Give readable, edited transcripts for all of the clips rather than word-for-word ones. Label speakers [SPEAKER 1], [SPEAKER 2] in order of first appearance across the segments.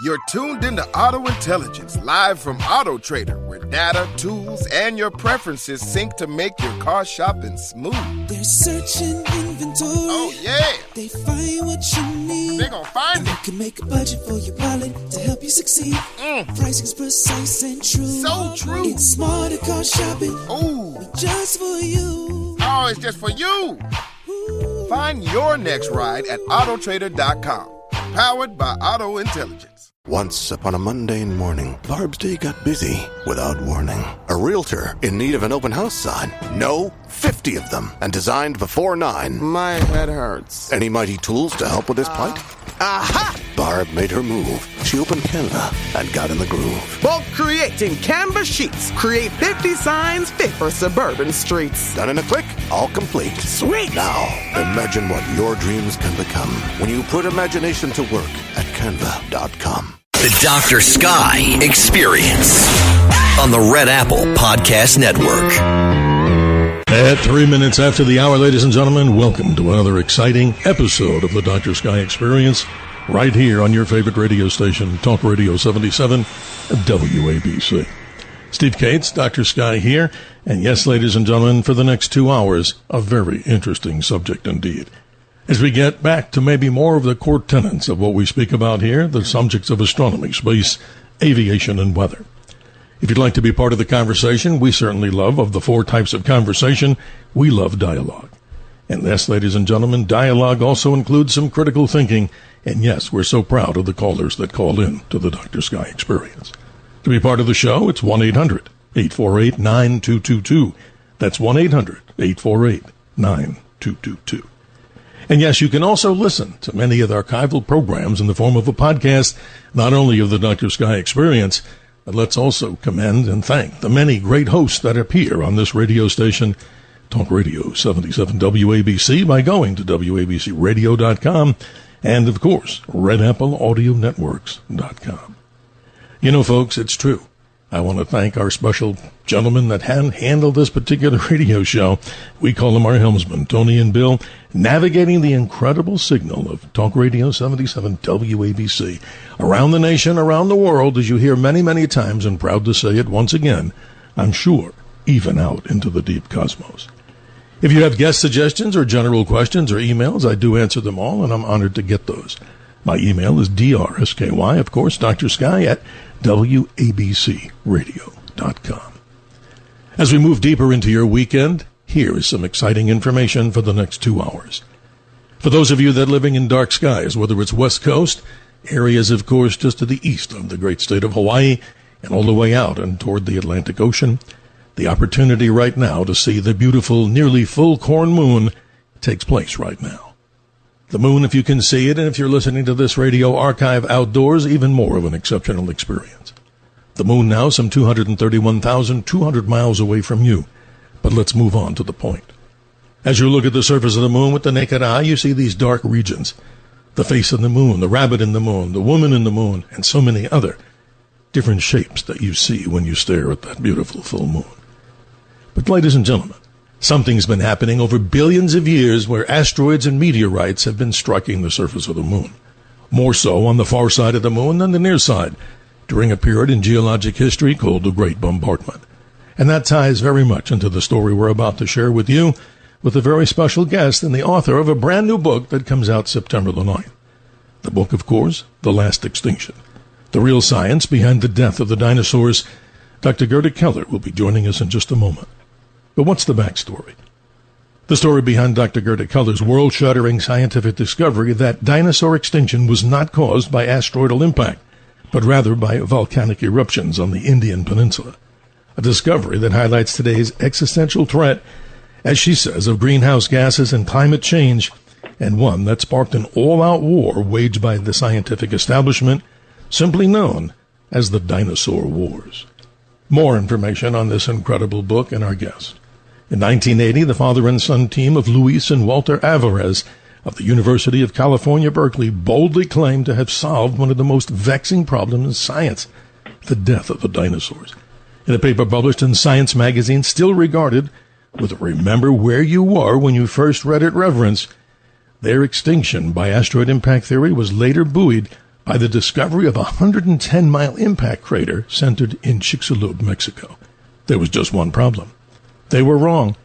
[SPEAKER 1] You're tuned into Auto Intelligence, live from Auto Trader, where data, tools, and your preferences sync to make your car shopping smooth.
[SPEAKER 2] They're searching inventory.
[SPEAKER 1] Oh, yeah.
[SPEAKER 2] They find what you need.
[SPEAKER 1] They're gonna find it.
[SPEAKER 2] You can make a budget for your wallet to help you succeed. Pricing's precise and true.
[SPEAKER 1] So true.
[SPEAKER 2] It's smarter car shopping.
[SPEAKER 1] Ooh.
[SPEAKER 2] Just for you.
[SPEAKER 1] Oh, it's just for you.
[SPEAKER 2] Ooh.
[SPEAKER 1] Find your next ride at autotrader.com. Powered by Auto Intelligence.
[SPEAKER 3] Once upon a mundane morning, Barb's day got busy without warning. A realtor in need of an open house sign. No, 50 of them, and designed before 9.
[SPEAKER 4] My head hurts.
[SPEAKER 3] Any mighty tools to help with his plight?
[SPEAKER 4] Aha!
[SPEAKER 3] Barb made her move. She opened Canva and got in the groove.
[SPEAKER 4] Bulk creating Canva sheets. Create 50 signs fit for suburban streets.
[SPEAKER 3] Done in a click, all complete.
[SPEAKER 4] Sweet!
[SPEAKER 3] Now, imagine what your dreams can become when you put imagination to work at Canva.com.
[SPEAKER 5] The Dr. Sky Experience on the Red Apple Podcast Network.
[SPEAKER 6] At 3 minutes after the hour, ladies and gentlemen, welcome to another exciting episode of the Dr. Sky Experience, right here on your favorite radio station, Talk Radio 77, WABC. Steve Cates, Dr. Sky here, and yes, ladies and gentlemen, for the next 2 hours, a very interesting subject indeed. As we get back to maybe more of the core tenets of what we speak about here, the subjects of astronomy, space, aviation, and weather. If you'd like to be part of the conversation, we certainly love, of the 4 types of conversation, we love dialogue. And yes, ladies and gentlemen, dialogue also includes some critical thinking, and yes, we're so proud of the callers that call in to the Dr. Sky Experience. To be part of the show, it's 1-800-848-9222. That's 1-800-848-9222. And yes, you can also listen to many of the archival programs in the form of a podcast, not only of the Dr. Sky Experience, but let's also commend and thank the many great hosts that appear on this radio station, Talk Radio 77 WABC, by going to WABCRadio.com and, of course, RedAppleAudioNetworks.com. You know, folks, it's true. I want to thank our special gentlemen that handle this particular radio show. We call them our helmsmen, Tony and Bill, navigating the incredible signal of Talk Radio 77 WABC around the nation, around the world, as you hear many, many times, and proud to say it once again, I'm sure, even out into the deep cosmos. If you have guest suggestions or general questions or emails, I do answer them all, and I'm honored to get those. My email is drsky, of course, Dr. Sky at WABCRadio.com. As we move deeper into your weekend, here is some exciting information for the next 2 hours. For those of you that are living in dark skies, whether it's West Coast, areas, of course, just to the east of the great state of Hawaii, and all the way out and toward the Atlantic Ocean, the opportunity right now to see the beautiful, nearly full corn moon takes place right now. The moon, if you can see it, and if you're listening to this radio archive outdoors, even more of an exceptional experience. The moon now some 231,200 miles away from you. But let's move on to the point. As you look at the surface of the moon with the naked eye, you see these dark regions. The face of the moon, the rabbit in the moon, the woman in the moon, and so many other different shapes that you see when you stare at that beautiful full moon. But ladies and gentlemen, something's been happening over billions of years where asteroids and meteorites have been striking the surface of the moon. More so on the far side of the moon than the near side, during a period in geologic history called the Great Bombardment. And that ties very much into the story we're about to share with you, with a very special guest and the author of a brand new book that comes out September the 9th. The book, of course, The Last Extinction. The real science behind the death of the dinosaurs. Dr. Gerda Keller will be joining us in just a moment. But what's the backstory? The story behind Dr. Gerda Keller's world-shattering scientific discovery that dinosaur extinction was not caused by asteroidal impact, but rather by volcanic eruptions on the Indian Peninsula. A discovery that highlights today's existential threat, as she says, of greenhouse gases and climate change, and one that sparked an all-out war waged by the scientific establishment, simply known as the Dinosaur Wars. More information on this incredible book and our guest. In 1980, the father and son team of Luis and Walter Alvarez of the University of California, Berkeley, boldly claimed to have solved one of the most vexing problems in science, the death of the dinosaurs. In a paper published in Science magazine, still regarded with a remember where you were when you first read it reverence, their extinction by asteroid impact theory was later buoyed by the discovery of a 110-mile impact crater centered in Chicxulub, Mexico. There was just one problem. They were wrong,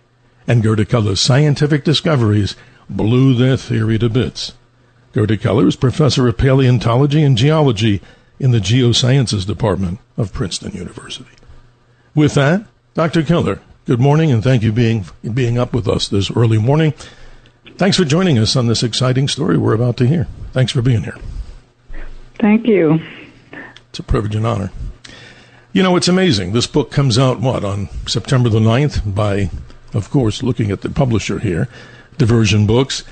[SPEAKER 6] and Gerda Keller's scientific discoveries blew their theory to bits. Gerda Keller is professor of paleontology and geology in the Geosciences Department of Princeton University. With that, Dr. Keller, good morning, and thank you being up with us this early morning. Thanks for joining us on this exciting story we're about to hear. Thanks for being here.
[SPEAKER 7] Thank you.
[SPEAKER 6] It's a privilege and honor. You know, it's amazing. This book comes out, on September the 9th by, of course, looking at the publisher here, Diversion Books.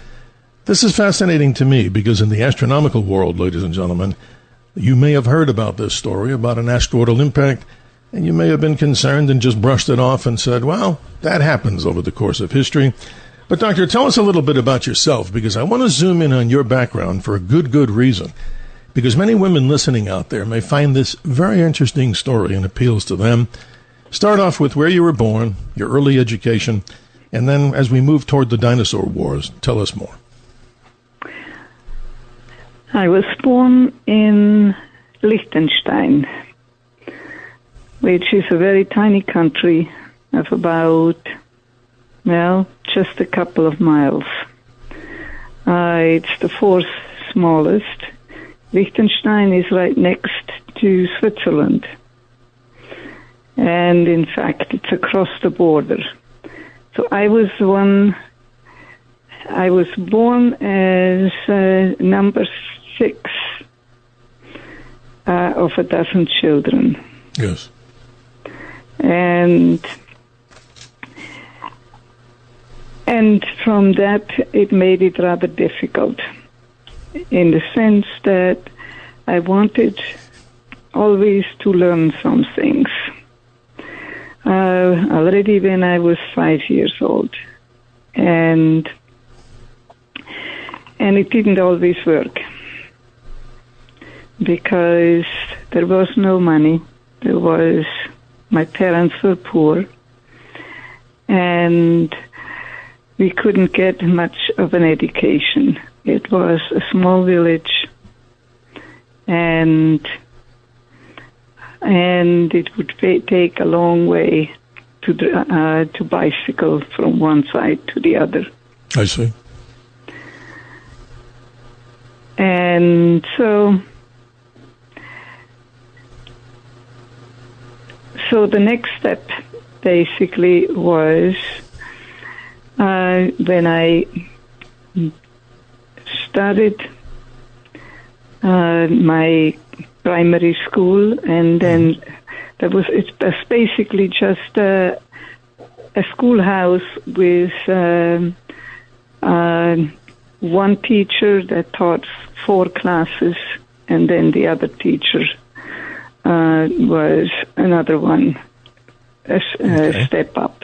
[SPEAKER 6] This is fascinating to me because in the astronomical world, ladies and gentlemen, you may have heard about this story, about an asteroidal impact, and you may have been concerned and just brushed it off and said, well, that happens over the course of history. But, Doctor, tell us a little bit about yourself, because I want to zoom in on your background for a good reason. Because many women listening out there may find this very interesting story and appeals to them. Start off with where you were born, your early education, and then as we move toward the dinosaur wars, tell us more.
[SPEAKER 7] I was born in Liechtenstein, which is a very tiny country of about, just a couple of miles. It's the fourth smallest. Liechtenstein is right next to Switzerland. And in fact, it's across the border. So I was born as number 6 of a dozen children.
[SPEAKER 6] Yes.
[SPEAKER 7] And from that, it made it rather difficult, in the sense that I wanted always to learn some things. Already when I was 5 years old. And it didn't always work, because there was no money. My parents were poor, and we couldn't get much of an education. It was a small village, and it would take a long way to bicycle from one side to the other.
[SPEAKER 6] I see.
[SPEAKER 7] And so the next step basically was when I started my primary school, and then it's basically just a schoolhouse with one teacher that taught 4 classes, and then the other teacher was another one, a step up.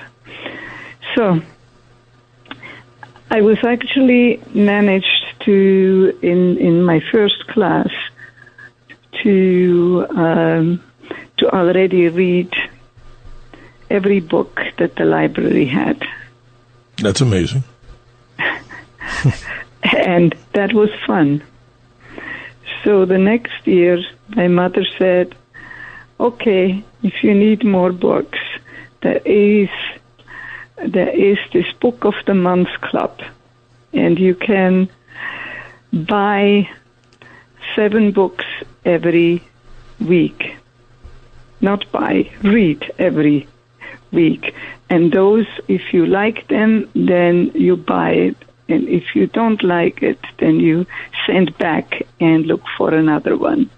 [SPEAKER 7] So I was actually managed to, in my first class, to already read every book that the library had.
[SPEAKER 6] That's amazing.
[SPEAKER 7] And that was fun. So the next year, my mother said, okay, if you need more books, there is this Book of the Month Club, and you can buy 7 books every week. Not buy, read every week. And those, if you like them, then you buy it. And if you don't like it, then you send back and look for another one.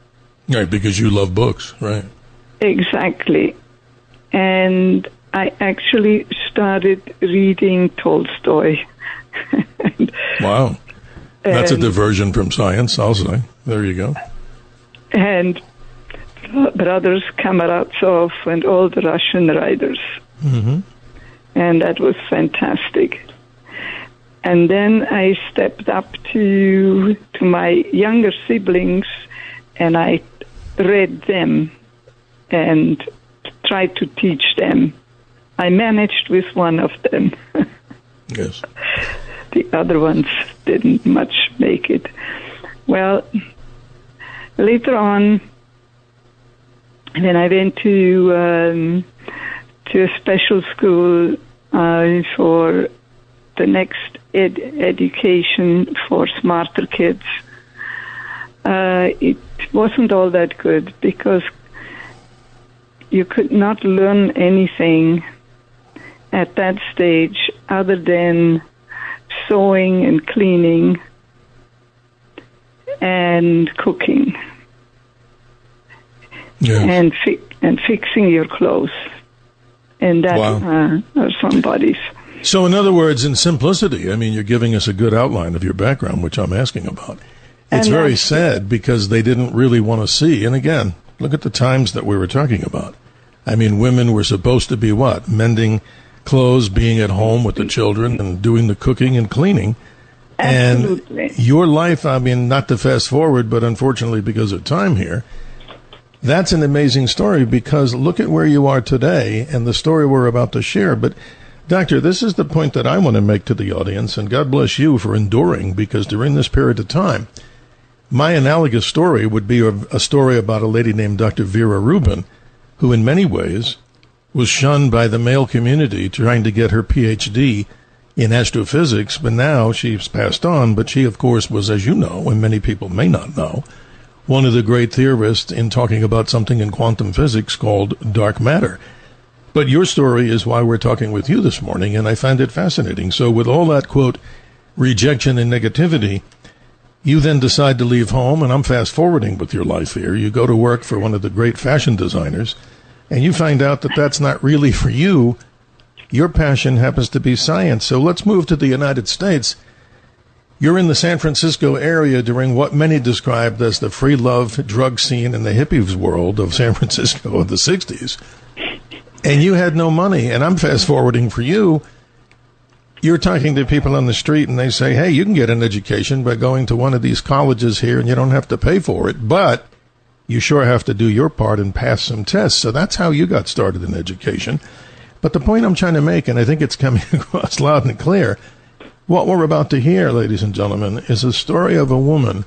[SPEAKER 6] Right, because you love books, right?
[SPEAKER 7] Exactly. And I actually started reading Tolstoy.
[SPEAKER 6] Wow. That's a diversion from science, I'll say. There you go.
[SPEAKER 7] And Brothers Kamaradzov and all the Russian writers. Mm-hmm. And that was fantastic. And then I stepped up to my younger siblings, and I read them and tried to teach them. I managed with one of them.
[SPEAKER 6] Yes.
[SPEAKER 7] The other ones didn't much make it. Well, later on, when I went to a special school for the next education for smarter kids, it wasn't all that good because you could not learn anything at that stage other than sewing and cleaning and cooking.
[SPEAKER 6] Yes.
[SPEAKER 7] And fixing your clothes. And that are somebody's.
[SPEAKER 6] So in other words, in simplicity, I mean, you're giving us a good outline of your background, which I'm asking about. It's very sad because they didn't really want to see. And again, look at the times that we were talking about. I mean, women were supposed to be what? Mending clothes, being at home with the children, and doing the cooking and cleaning.
[SPEAKER 7] Absolutely.
[SPEAKER 6] And your life, I mean, not to fast forward, but unfortunately because of time here, that's an amazing story because look at where you are today and the story we're about to share. But, Doctor, this is the point that I want to make to the audience, and God bless you for enduring, because during this period of time, my analogous story would be a story about a lady named Dr. Vera Rubin, who in many ways was shunned by the male community trying to get her PhD in astrophysics, but now she's passed on. But she, of course, was, as you know, and many people may not know, one of the great theorists in talking about something in quantum physics called dark matter. But your story is why we're talking with you this morning, and I find it fascinating. So with all that, quote, rejection and negativity, you then decide to leave home, and I'm fast-forwarding with your life here. You go to work for one of the great fashion designers, and you find out that that's not really for you. Your passion happens to be science. So let's move to the United States. You're in the San Francisco area during what many described as the free love drug scene in the hippies world of San Francisco of the 60s. And you had no money. And I'm fast-forwarding for you. You're talking to people on the street, and they say, hey, you can get an education by going to one of these colleges here, and you don't have to pay for it. But you sure have to do your part and pass some tests. So that's how you got started in education. But the point I'm trying to make, and I think it's coming across loud and clear, what we're about to hear, ladies and gentlemen, is a story of a woman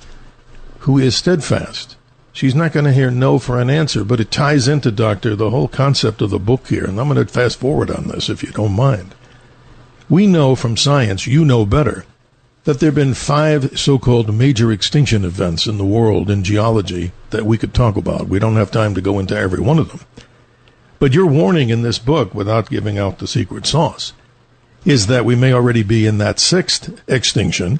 [SPEAKER 6] who is steadfast. She's not going to hear no for an answer, but it ties into, Doctor, the whole concept of the book here. And I'm going to fast forward on this, if you don't mind. We know from science, you know better, that there have been 5 so-called major extinction events in the world in geology that we could talk about. We don't have time to go into every one of them. But your warning in this book, without giving out the secret sauce, is that we may already be in that 6th extinction,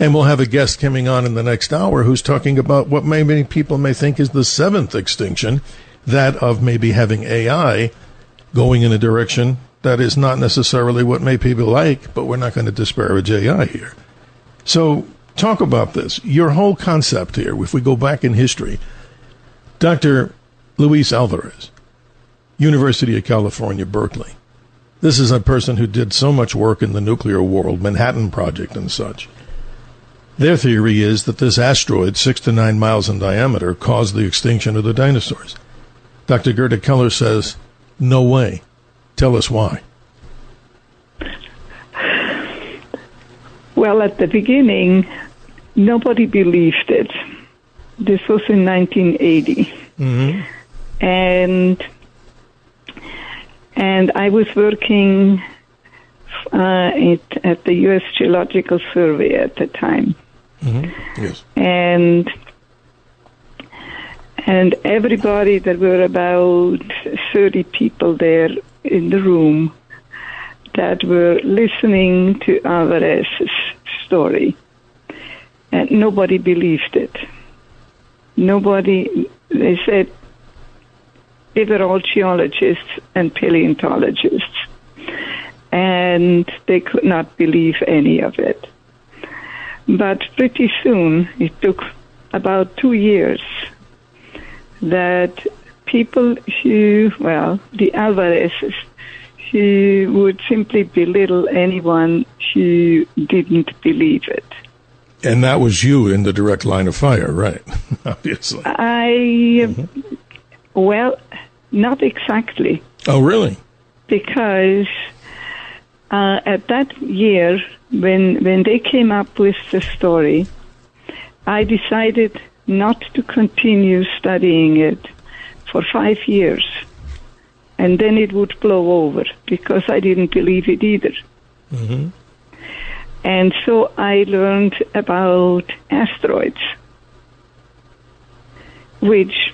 [SPEAKER 6] and we'll have a guest coming on in the next hour who's talking about what many people may think is the 7th extinction, that of maybe having AI going in a direction that is not necessarily what may people like, but we're not going to disparage AI here. So talk about this. Your whole concept here, if we go back in history, Dr. Luis Alvarez, University of California, Berkeley. This is a person who did so much work in the nuclear world, Manhattan Project and such. Their theory is that this asteroid, 6 to 9 miles in diameter, caused the extinction of the dinosaurs. Dr. Gerda Keller says, no way. Tell us why.
[SPEAKER 7] Well, at the beginning, nobody believed it. This was in 1980. Mm-hmm. And I was working at the U.S. Geological Survey at the time.
[SPEAKER 6] Mm-hmm. Yes.
[SPEAKER 7] And everybody, there were about 30 people there in the room that were listening to Alvarez's story. And nobody believed it. Nobody, they said, they were all geologists and paleontologists. And they could not believe any of it. But pretty soon, it took about 2 years, that people who, well, the Alvarezes, who would simply belittle anyone who didn't believe it.
[SPEAKER 6] And that was you in the direct line of fire, right? Obviously.
[SPEAKER 7] Well, not exactly.
[SPEAKER 6] Oh, really?
[SPEAKER 7] Because at that year, when they came up with the story, I decided not to continue studying it for 5 years. And then it would blow over because I didn't believe it either.
[SPEAKER 6] Mm-hmm.
[SPEAKER 7] And so I learned about asteroids, which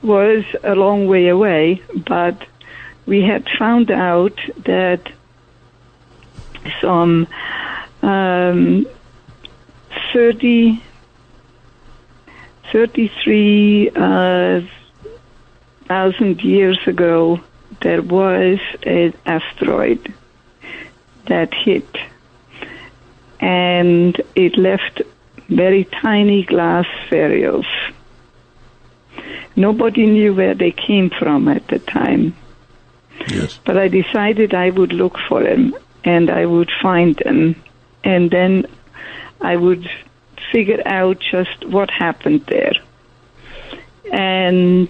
[SPEAKER 7] was a long way away, but we had found out that some 33,000 years ago, there was an asteroid that hit, and it left very tiny glass spherules. Nobody knew where they came from at the time.
[SPEAKER 6] Yes.
[SPEAKER 7] But I decided I would look for them, and I would find them, and then I would figure out just what happened there. And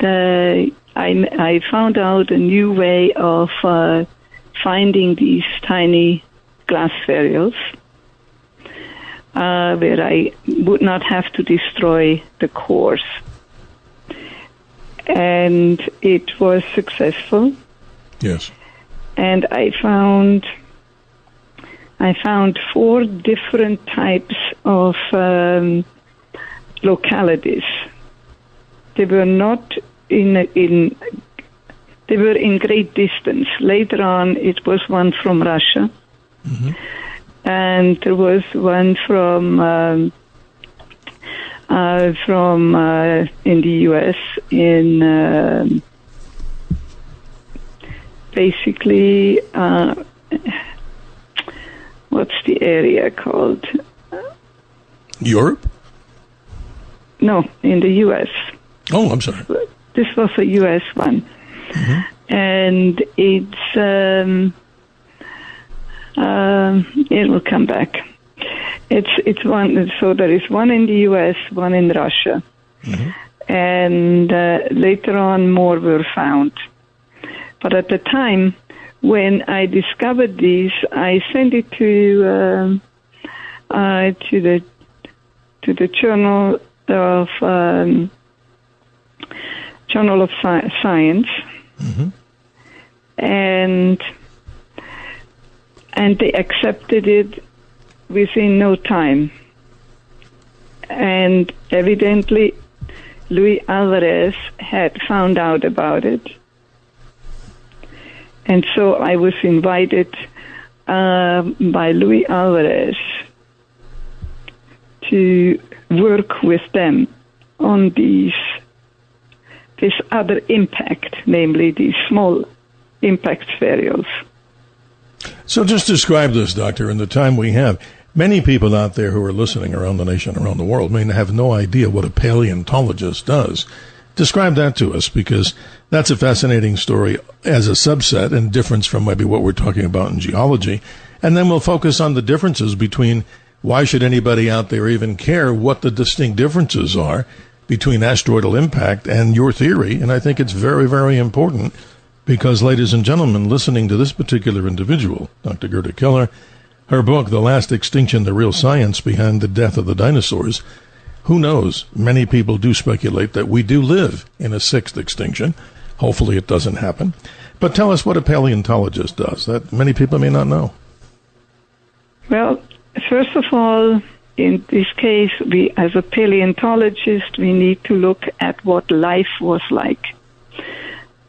[SPEAKER 7] I found out a new way of finding these tiny glass spherules, where I would not have to destroy the cores. And it was successful.
[SPEAKER 6] Yes.
[SPEAKER 7] And I found 4 different types of localities. They were not they were in great distance. Later on, it was one from Russia,
[SPEAKER 6] Mm-hmm.
[SPEAKER 7] and there was one from in the U.S. in basically what's the area called?
[SPEAKER 6] Europe?
[SPEAKER 7] No, in the U.S.
[SPEAKER 6] Oh, I'm sorry.
[SPEAKER 7] This was a U.S. one.
[SPEAKER 6] Mm-hmm.
[SPEAKER 7] And it's it will come back. It's one. So there is one in the U.S., one in Russia,
[SPEAKER 6] Mm-hmm.
[SPEAKER 7] and later on more were found. But at the time when I discovered these, I sent it to the Journal of Science,
[SPEAKER 6] Mm-hmm.
[SPEAKER 7] and they accepted it within no time. And evidently, Luis Alvarez had found out about it. And so I was invited by Luis Alvarez to work with them on this other impact, namely these small impact spherules.
[SPEAKER 6] So just describe this, Doctor, in the time we have. Many people out there who are listening around the nation, around the world, may have no idea what a paleontologist does. Describe that to us, because that's a fascinating story as a subset and difference from maybe what we're talking about in geology. And then we'll focus on the differences between why should anybody out there even care what the distinct differences are between asteroidal impact and your theory. And I think it's very, very important because, ladies and gentlemen, listening to this particular individual, Dr. Gerda Keller, her book, The Last Extinction, The Real Science Behind the Death of the Dinosaurs, who knows? Many people do speculate that we do live in a 6th extinction. Hopefully it doesn't happen. But tell us what a paleontologist does. That many people may not know.
[SPEAKER 7] Well, first of all, in this case, we, as a paleontologist, we need to look at what life was like.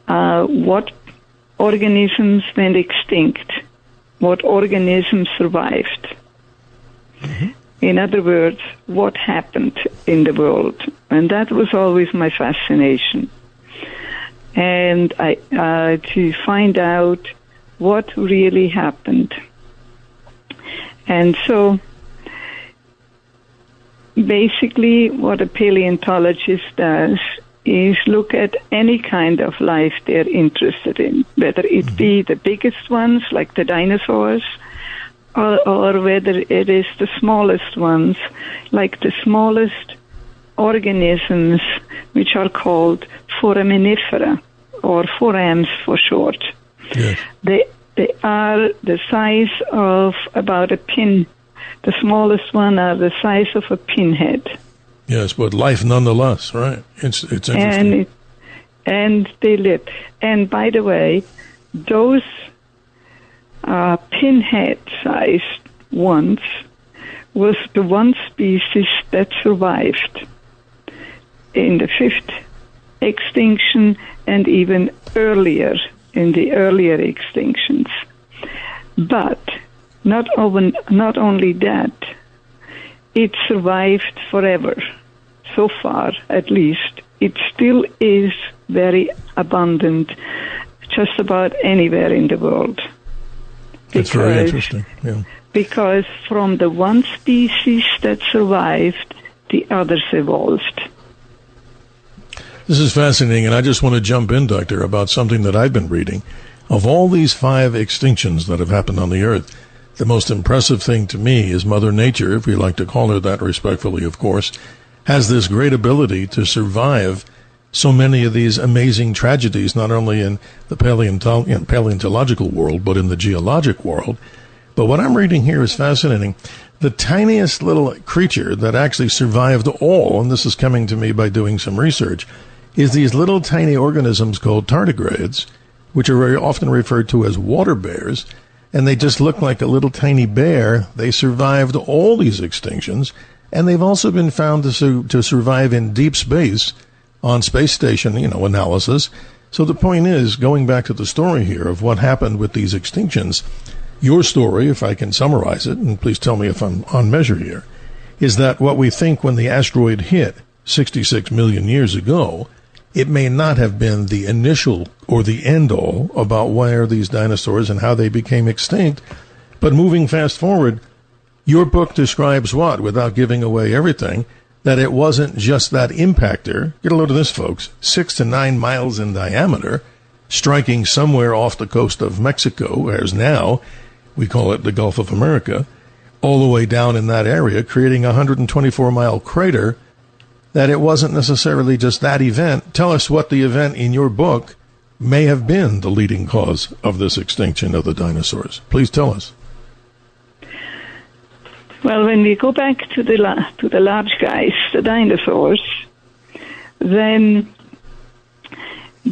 [SPEAKER 7] What organisms went extinct? What organisms survived?
[SPEAKER 6] Mm-hmm.
[SPEAKER 7] In other words, what happened in the world? And that was always my fascination. And to find out what really happened. And so, basically, what a paleontologist does is look at any kind of life they're interested in, whether it be the biggest ones, like the dinosaurs, or whether it is the smallest ones, like the smallest organisms, which are called foraminifera, or forams for short.
[SPEAKER 6] Yes.
[SPEAKER 7] They are the size of about a pin. The smallest one are the size of a pinhead.
[SPEAKER 6] Yes, but life nonetheless, right? It's interesting.
[SPEAKER 7] And they live. And by the way, those pinhead-sized ones was the one species that survived in the fifth extinction and even earlier in the earlier extinctions. But not only that, it survived forever. So far, at least, it still is very abundant just about anywhere in the world.
[SPEAKER 6] It's very interesting, yeah.
[SPEAKER 7] Because from the one species that survived, the others evolved.
[SPEAKER 6] This is fascinating, and I just want to jump in, Doctor, about something that I've been reading. Of all these 5 extinctions that have happened on the Earth, the most impressive thing to me is Mother Nature, if we like to call her that respectfully, of course, has this great ability to survive so many of these amazing tragedies, not only in the paleontological world, but in the geologic world. But what I'm reading here is fascinating. The tiniest little creature that actually survived all, and this is coming to me by doing some research, is these little tiny organisms called tardigrades, which are very often referred to as water bears, and they just look like a little tiny bear. They survived all these extinctions, and they've also been found to survive in deep space on space station, analysis. So the point is, going back to the story here of what happened with these extinctions, your story, if I can summarize it, and please tell me if I'm on measure here, is that what we think when the asteroid hit 66 million years ago, it may not have been the initial or the end-all about where these dinosaurs and how they became extinct. But moving fast forward, your book describes what, without giving away everything, that it wasn't just that impactor, get a load of this, folks, 6 to 9 miles in diameter, striking somewhere off the coast of Mexico, as now we call it the Gulf of America, all the way down in that area, creating a 124-mile crater, that it wasn't necessarily just that event. Tell us what the event in your book may have been the leading cause of this extinction of the dinosaurs. Please tell us.
[SPEAKER 7] Well, when we go back to the large guys, the dinosaurs, then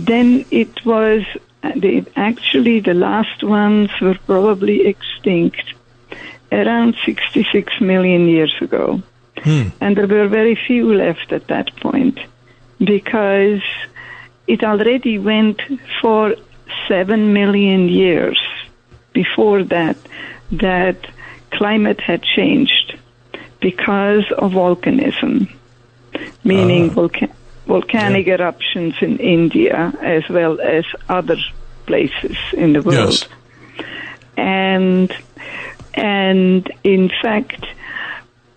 [SPEAKER 7] it was actually the last ones were probably extinct around 66 million years ago. And there were very few left at that point because it already went for 7 million years before that climate had changed because of volcanism, meaning volcanic eruptions in India as well as other places in the world.
[SPEAKER 6] Yes.
[SPEAKER 7] And in fact,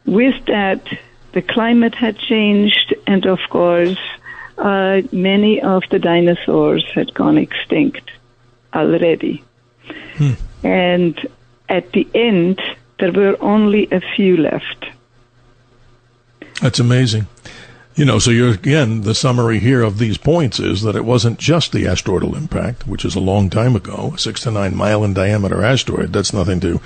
[SPEAKER 7] with that, the climate had changed, and of course, many of the dinosaurs had gone extinct already. And at the end, there were only a few left.
[SPEAKER 6] That's amazing. So again, the summary here of these points is that it wasn't just the asteroidal impact, which is a long time ago, 6 to 9 mile in diameter asteroid. That's nothing to,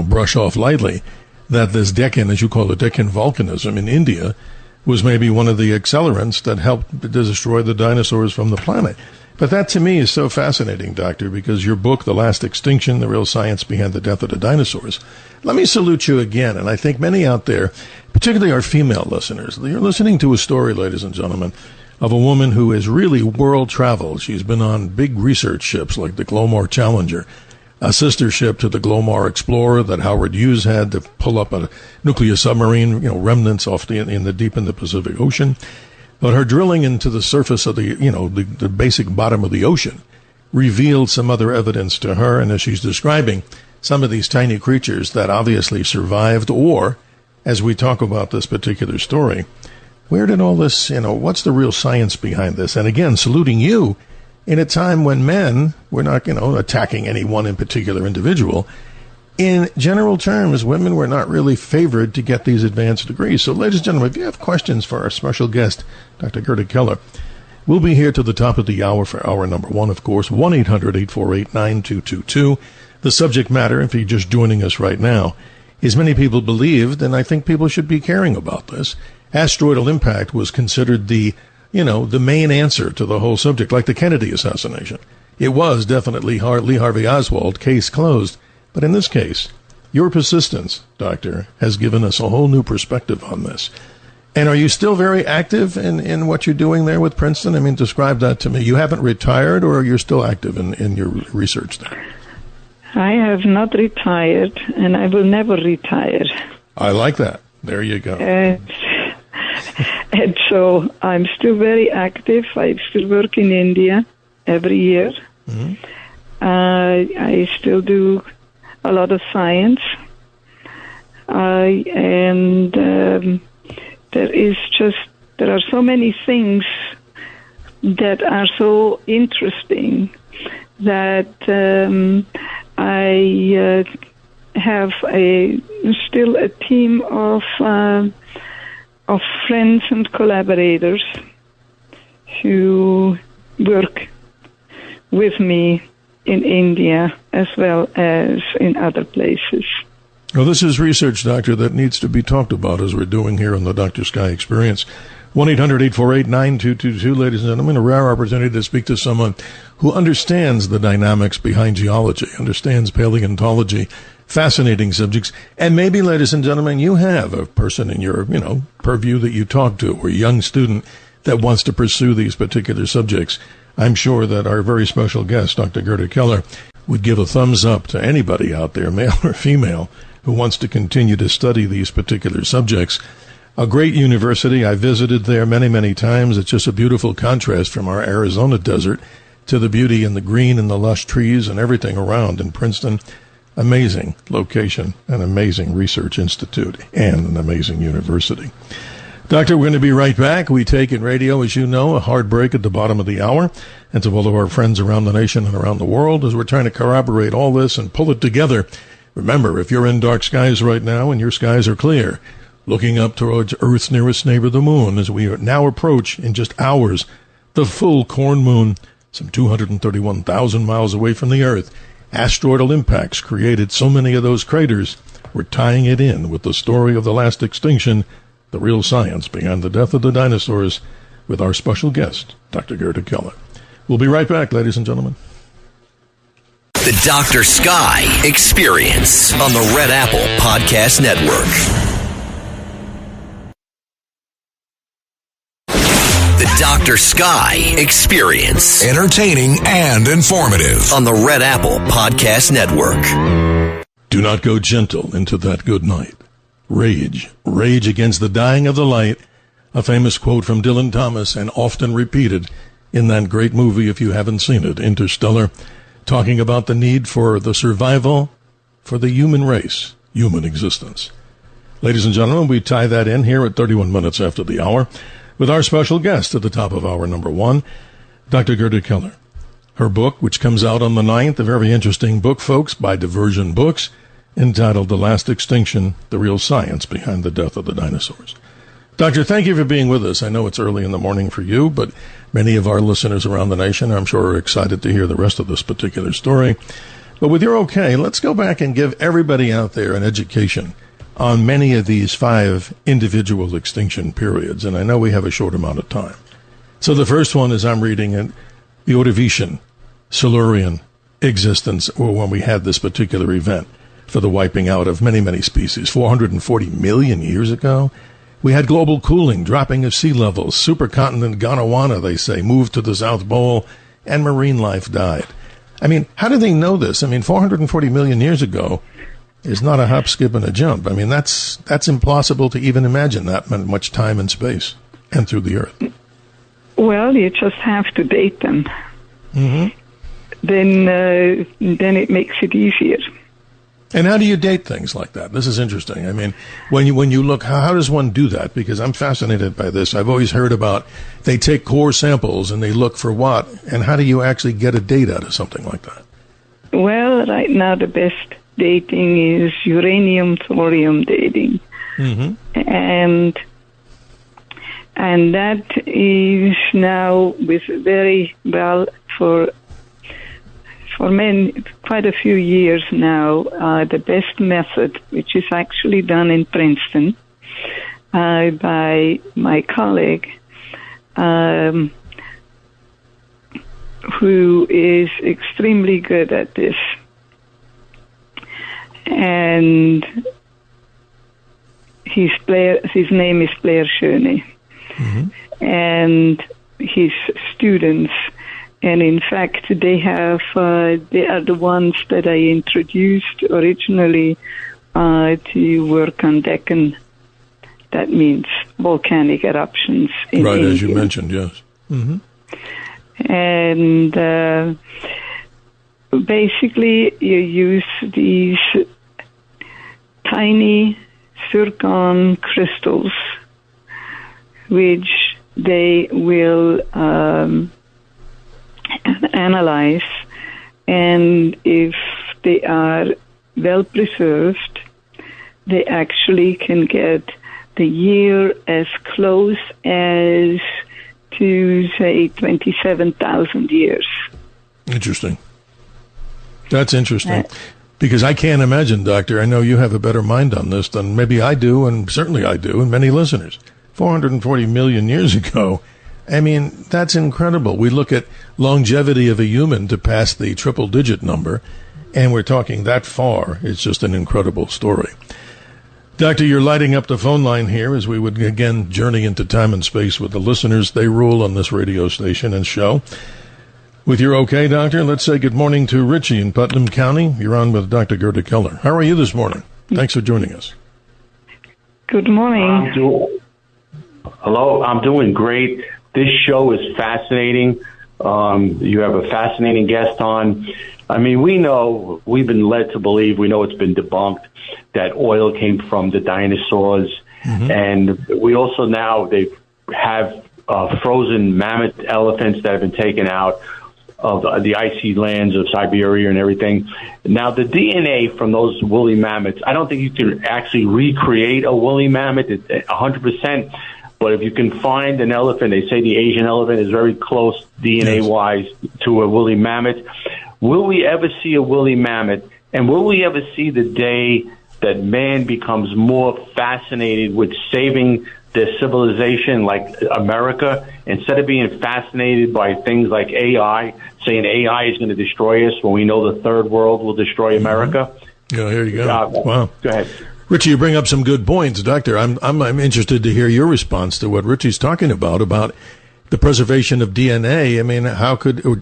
[SPEAKER 6] brush off lightly. That this Deccan, as you call it, Deccan volcanism in India, was maybe one of the accelerants that helped to destroy the dinosaurs from the planet. But that to me is so fascinating, Doctor, because your book, The Last Extinction, The Real Science Behind the Death of the Dinosaurs, let me salute you again. And I think many out there, particularly our female listeners, you're listening to a story, ladies and gentlemen, of a woman who has really world traveled. She's been on big research ships like the Glomar Challenger, a sister ship to the Glomar Explorer that Howard Hughes had to pull up a nuclear submarine, remnants off in the deep in the Pacific Ocean. But her drilling into the surface of the basic bottom of the ocean revealed some other evidence to her. And as she's describing some of these tiny creatures that obviously survived, or as we talk about this particular story, where did all this, what's the real science behind this? And again, saluting you in a time when men were not, attacking any one in particular individual. In general terms, women were not really favored to get these advanced degrees. So, ladies and gentlemen, if you have questions for our special guest, Dr. Gerda Keller, we'll be here to the top of the hour for hour number 1, of course, 1-800-848-9222. The subject matter, if you're just joining us right now, is many people believed, and I think people should be caring about this, asteroidal impact was considered the main answer to the whole subject, like the Kennedy assassination. It was definitely Lee Harvey Oswald, case closed. But in this case, your persistence, Doctor, has given us a whole new perspective on this. And are you still very active in what you're doing there with Princeton? I mean, describe that to me. You haven't retired, or you're still active in your research there?
[SPEAKER 7] I have not retired, and I will never retire.
[SPEAKER 6] I like that. There you go.
[SPEAKER 7] And so I'm still very active. I still work in India every year. Mm-hmm. I still do a lot of science. There are so many things that are so interesting that I have still a team of friends and collaborators who work with me in India as well as in other places.
[SPEAKER 6] Well, this is research, Doctor, that needs to be talked about, as we're doing here on the Dr. Sky Experience. 1-800-848-9222, ladies and gentlemen, a rare opportunity to speak to someone who understands the dynamics behind geology, understands paleontology, fascinating subjects, and maybe, ladies and gentlemen, you have a person in your, purview that you talk to, or a young student that wants to pursue these particular subjects. I'm sure that our very special guest, Dr. Gerda Keller, would give a thumbs up to anybody out there, male or female, who wants to continue to study these particular subjects. A great university. I visited there many, many times. It's just a beautiful contrast from our Arizona desert to the beauty and the green and the lush trees and everything around in Princeton. Amazing location, an amazing research institute, and an amazing university. Doctor, we're going to be right back. We take in radio, as you know, a hard break at the bottom of the hour. And to all of our friends around the nation and around the world, as we're trying to corroborate all this and pull it together. Remember, if you're in dark skies right now and your skies are clear, looking up towards Earth's nearest neighbor, the moon, as we now approach in just hours the full corn moon, some 231,000 miles away from the Earth. Asteroidal impacts created so many of those craters. We're tying it in with the story of the last extinction, the real science behind the death of the dinosaurs, with our special guest, Dr. Gerda Keller. We'll be right back, ladies and gentlemen.
[SPEAKER 5] The Dr. Sky Experience on the Red Apple Podcast Network. The Dr. Sky Experience.
[SPEAKER 8] Entertaining and informative.
[SPEAKER 5] On the Red Apple Podcast Network.
[SPEAKER 6] Do not go gentle into that good night. Rage against the dying of the light. A famous quote from Dylan Thomas, and often repeated in that great movie, if you haven't seen it, Interstellar, talking about the need for the survival for the human race, human existence. Ladies and gentlemen, we tie that in here at 31 minutes after the hour with our special guest at the top of hour number one, Dr. Gerda Keller. Her book, which comes out on the 9th, a very interesting book, folks, by Diversion Books, entitled The Last Extinction, The Real Science Behind the Death of the Dinosaurs. Doctor, thank you for being with us. I know it's early in the morning for you, but many of our listeners around the nation, I'm sure, are excited to hear the rest of this particular story. But with your okay, let's go back and give everybody out there an education on many of these 5 individual extinction periods, and I know we have a short amount of time. So the first one is, I'm reading it, the Ordovician, Silurian existence, or when we had this particular event for the wiping out of many, many species, 440 million years ago. We had global cooling, dropping of sea levels, supercontinent Gondwana, they say, moved to the South Pole, and marine life died. I mean, how do they know this? I mean, 440 million years ago is not a hop, skip, and a jump. I mean, that's impossible to even imagine that much time and space and through the Earth.
[SPEAKER 7] Well, you just have to date them. Mm-hmm. Then it makes it easier.
[SPEAKER 6] And how do you date things like that? This is interesting. I mean, when you look, how does one do that? Because I'm fascinated by this. I've always heard about they take core samples and they look for what, and how do you actually get a date out of something like that? Well,
[SPEAKER 7] right now the best dating is uranium-thorium dating. Mm-hmm. And that is now with very well for quite a few years now, the best method, which is actually done in Princeton, by my colleague, who is extremely good at this. And his name is Blair Schöne. Mm-hmm. And his students, and in fact, they are the ones that I introduced originally to work on Deccan. That means volcanic eruptions in
[SPEAKER 6] right,
[SPEAKER 7] India.
[SPEAKER 6] As you mentioned, yes. Mm-hmm.
[SPEAKER 7] And basically, you use these tiny zircon crystals, which they will analyze, and if they are well preserved, they actually can get the year as close as to, say, 27,000 years.
[SPEAKER 6] Interesting. That's interesting. Because I can't imagine, Doctor, I know you have a better mind on this than maybe I do, and certainly I do, and many listeners. 440 million years ago, I mean, that's incredible. We look at longevity of a human to pass the triple-digit number, and we're talking that far. It's just an incredible story. Doctor, you're lighting up the phone line here as we would again journey into time and space with the listeners. They rule on this radio station and show. With your okay, Doctor, let's say good morning to Richie in Putnam County. You're on with Dr. Gerda Keller. How are you this morning? Thanks for joining us.
[SPEAKER 7] Good morning.
[SPEAKER 9] Hello, I'm doing great. This show is fascinating. You have a fascinating guest on. I mean, we've been led to believe, we know it's been debunked, that oil came from the dinosaurs. Mm-hmm. And we also now, they have frozen mammoth elephants that have been taken out of the icy lands of Siberia and everything. Now, the DNA from those woolly mammoths, I don't think you can actually recreate a woolly mammoth 100%. But if you can find an elephant, they say the Asian elephant is very close DNA-wise to a woolly mammoth. Will we ever see a woolly mammoth? And will we ever see the day that man becomes more fascinated with saving their civilization like America, instead of being fascinated by things like AI, saying AI is going to destroy us when we know the third world will destroy America?
[SPEAKER 6] Yeah, here you go. Wow.
[SPEAKER 9] Go ahead.
[SPEAKER 6] Richie, you bring up some good points, Doctor. I'm interested to hear your response to what Richie's talking about the preservation of DNA. I mean,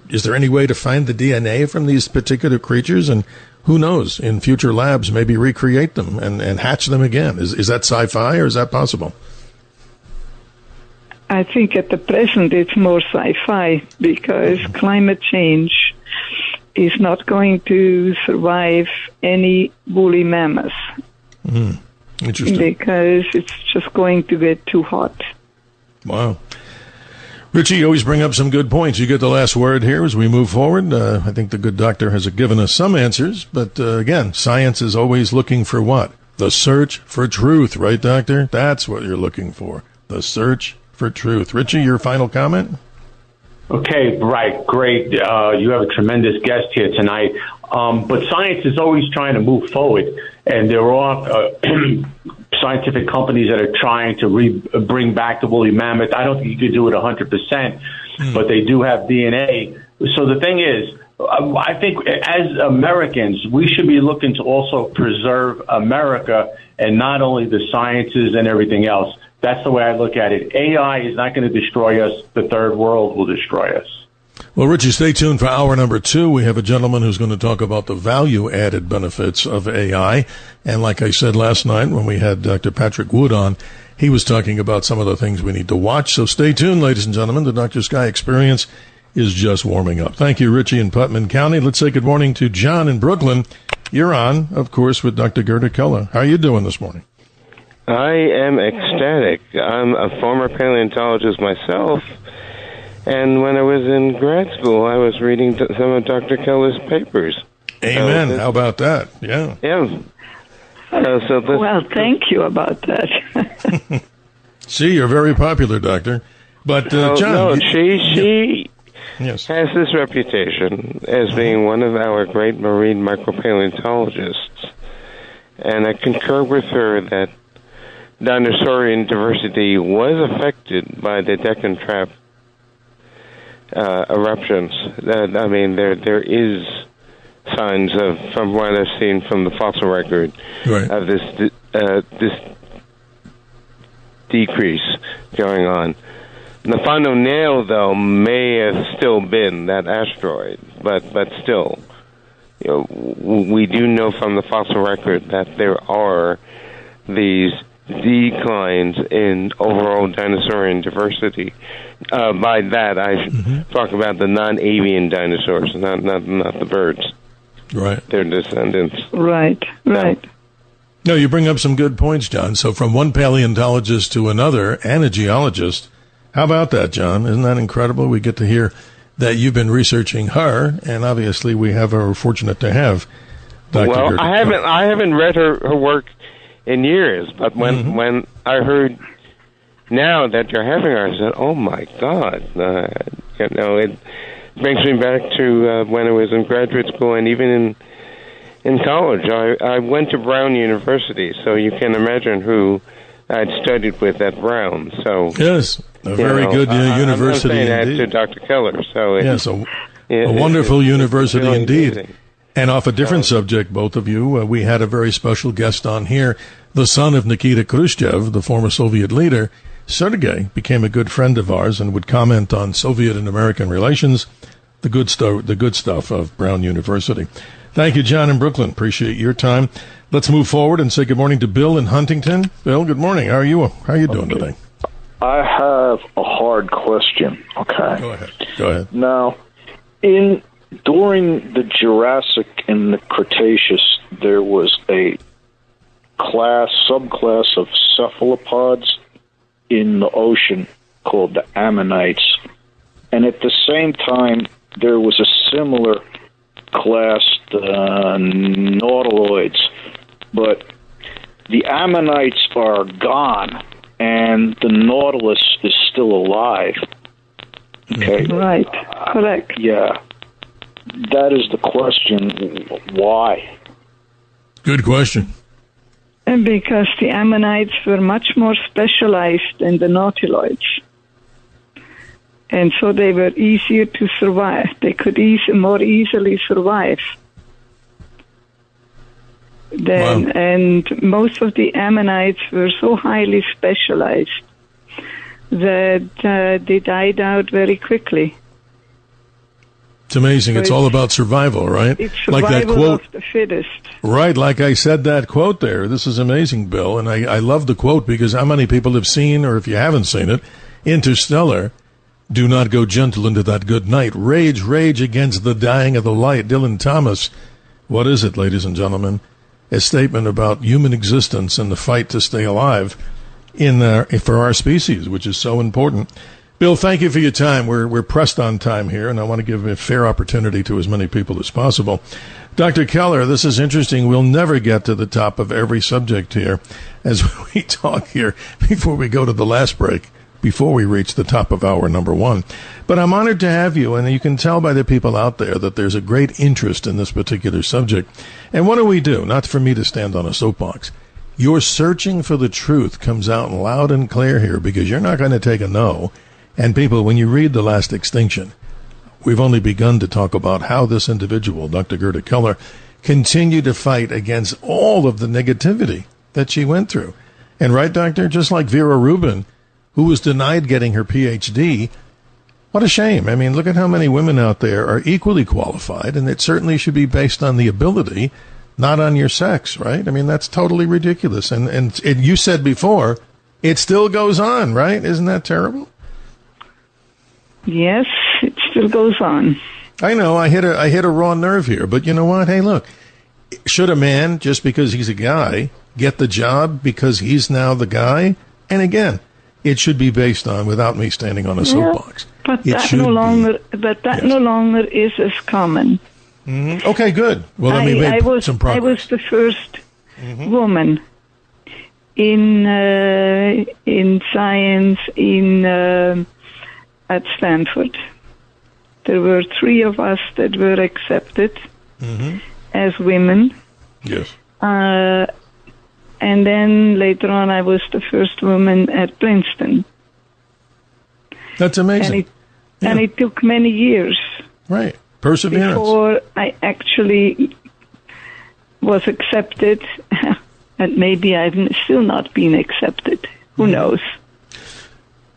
[SPEAKER 6] is there any way to find the DNA from these particular creatures? And who knows, in future labs, maybe recreate them and hatch them again. Is that sci-fi or is that possible?
[SPEAKER 7] I think at the present it's more sci-fi because climate change is not going to survive any woolly mammoths.
[SPEAKER 6] Interesting.
[SPEAKER 7] Because it's just going to get too hot.
[SPEAKER 6] Wow. Richie, you always bring up some good points. You get the last word here as we move forward. I think the good doctor has given us some answers, but again, science is always looking for what? The search for truth, right, Doctor? That's what you're looking for. The search for truth. Richie, your final comment?
[SPEAKER 9] Okay, right, great. You have a tremendous guest here tonight. But science is always trying to move forward, and there are scientific companies that are trying to bring back the woolly mammoth. I don't think you could do it 100%, but they do have DNA. So the thing is, I think as Americans, we should be looking to also preserve America and not only the sciences and everything else. That's the way I look at it. AI is not going to destroy us. The third world will destroy us.
[SPEAKER 6] Well, Richie, stay tuned for hour number 2. We have a gentleman who's going to talk about the value-added benefits of AI. And like I said last night when we had Dr. Patrick Wood on, he was talking about some of the things we need to watch. So stay tuned, ladies and gentlemen. The Dr. Sky Experience is just warming up. Thank you, Richie in Putnam County. Let's say good morning to John in Brooklyn. You're on, of course, with Dr. Gerda Keller. How are you doing this morning?
[SPEAKER 10] I am ecstatic. I'm a former paleontologist myself, and when I was in grad school, I was reading some of Dr. Keller's papers.
[SPEAKER 6] Amen. How about that? Yeah.
[SPEAKER 10] Yeah.
[SPEAKER 7] Well, thank you about that.
[SPEAKER 6] See, you're very popular, Doctor. But, John...
[SPEAKER 10] No, she
[SPEAKER 6] yes.
[SPEAKER 10] has this reputation as being one of our great marine micropaleontologists, and I concur with her that dinosaurian diversity was affected by the Deccan Trap eruptions. I mean, there is signs of, from what I've seen from the fossil record, of this decrease going on. The final nail, though, may have still been that asteroid, but still, we do know from the fossil record that there are these declines in overall dinosaurian diversity. By that, I talk about the non-avian dinosaurs, not the birds.
[SPEAKER 6] Right.
[SPEAKER 10] Their descendants.
[SPEAKER 7] Right.
[SPEAKER 6] No, you bring up some good points, John. So from one paleontologist to another, and a geologist. How about that, John? Isn't that incredible? We get to hear that you've been researching her, and obviously we're fortunate to have Dr.
[SPEAKER 10] Well,
[SPEAKER 6] Gerda.
[SPEAKER 10] I haven't read her work in years, but when I heard now that you're having her, I said, "Oh my God!" It brings me back to when I was in graduate school and even in college. I went to Brown University, so you can imagine who I'd studied with at Brown. So
[SPEAKER 6] yes, a very good university
[SPEAKER 10] I'm saying that
[SPEAKER 6] indeed.
[SPEAKER 10] to Dr. Keller. So
[SPEAKER 6] yes, a wonderful university
[SPEAKER 10] really
[SPEAKER 6] indeed.
[SPEAKER 10] amazing.
[SPEAKER 6] And off a different subject, both of you, we had a very special guest on here, the son of Nikita Khrushchev, the former Soviet leader. Sergei became a good friend of ours and would comment on Soviet and American relations, the good stuff of Brown University. Thank you, John in Brooklyn. Appreciate your time. Let's move forward and say good morning to Bill in Huntington. Bill, good morning. How are you? How are you doing today?
[SPEAKER 11] I have a hard question. Okay.
[SPEAKER 6] Go ahead.
[SPEAKER 11] Now, during the Jurassic and the Cretaceous, there was a subclass of cephalopods in the ocean called the ammonites. And at the same time, there was a similar class, the nautiloids. But the ammonites are gone, and the nautilus is still alive. Okay.
[SPEAKER 7] Right. Correct.
[SPEAKER 11] Yeah. That is the question. Why?
[SPEAKER 6] Good question.
[SPEAKER 7] And because the ammonites were much more specialized than the nautiloids. And so they were easier to survive. They could more easily survive.
[SPEAKER 6] Wow.
[SPEAKER 7] And most of the ammonites were so highly specialized that they died out very quickly.
[SPEAKER 6] It's amazing.
[SPEAKER 7] So
[SPEAKER 6] it's all about survival, right?
[SPEAKER 7] It's survival
[SPEAKER 6] like that quote,
[SPEAKER 7] of the fittest.
[SPEAKER 6] Right, like I said that quote there. This is amazing, Bill. And I love the quote because how many people have seen, or if you haven't seen it, Interstellar, do not go gentle into that good night. Rage, rage against the dying of the light. Dylan Thomas, what is it, ladies and gentlemen? A statement about human existence and the fight to stay alive for our species, which is so important. Bill, thank you for your time. We're pressed on time here, and I want to give a fair opportunity to as many people as possible. Dr. Keller, this is interesting. We'll never get to the top of every subject here as we talk here before we go to the last break, before we reach the top of hour number one. But I'm honored to have you, and you can tell by the people out there that there's a great interest in this particular subject. And what do? Not for me to stand on a soapbox. Your searching for the truth comes out loud and clear here because you're not going to take a no. And people, when you read The Last Extinction, we've only begun to talk about how this individual, Dr. Gerda Keller, continued to fight against all of the negativity that she went through. And right, Doctor, just like Vera Rubin, who was denied getting her PhD, what a shame. I mean, look at how many women out there are equally qualified, and it certainly should be based on the ability, not on your sex, right? I mean, that's totally ridiculous. And you said before, it still goes on, right? Isn't that terrible?
[SPEAKER 7] Yes, it still goes on.
[SPEAKER 6] I know. I hit a raw nerve here, but you know what? Hey, look, should a man, just because he's a guy, get the job because he's now the guy? And again, it should be based on, without me standing on a soapbox.
[SPEAKER 7] But that no longer is as common.
[SPEAKER 6] Mm-hmm. Okay, good. Well, let me make some progress.
[SPEAKER 7] I was the first woman in science at Stanford. There were 3 of us that were accepted as women.
[SPEAKER 6] Yes.
[SPEAKER 7] And then later on, I was the first woman at Princeton.
[SPEAKER 6] That's amazing.
[SPEAKER 7] And it took many years.
[SPEAKER 6] Right. Perseverance.
[SPEAKER 7] Before I actually was accepted. And maybe I've still not been accepted. Who knows?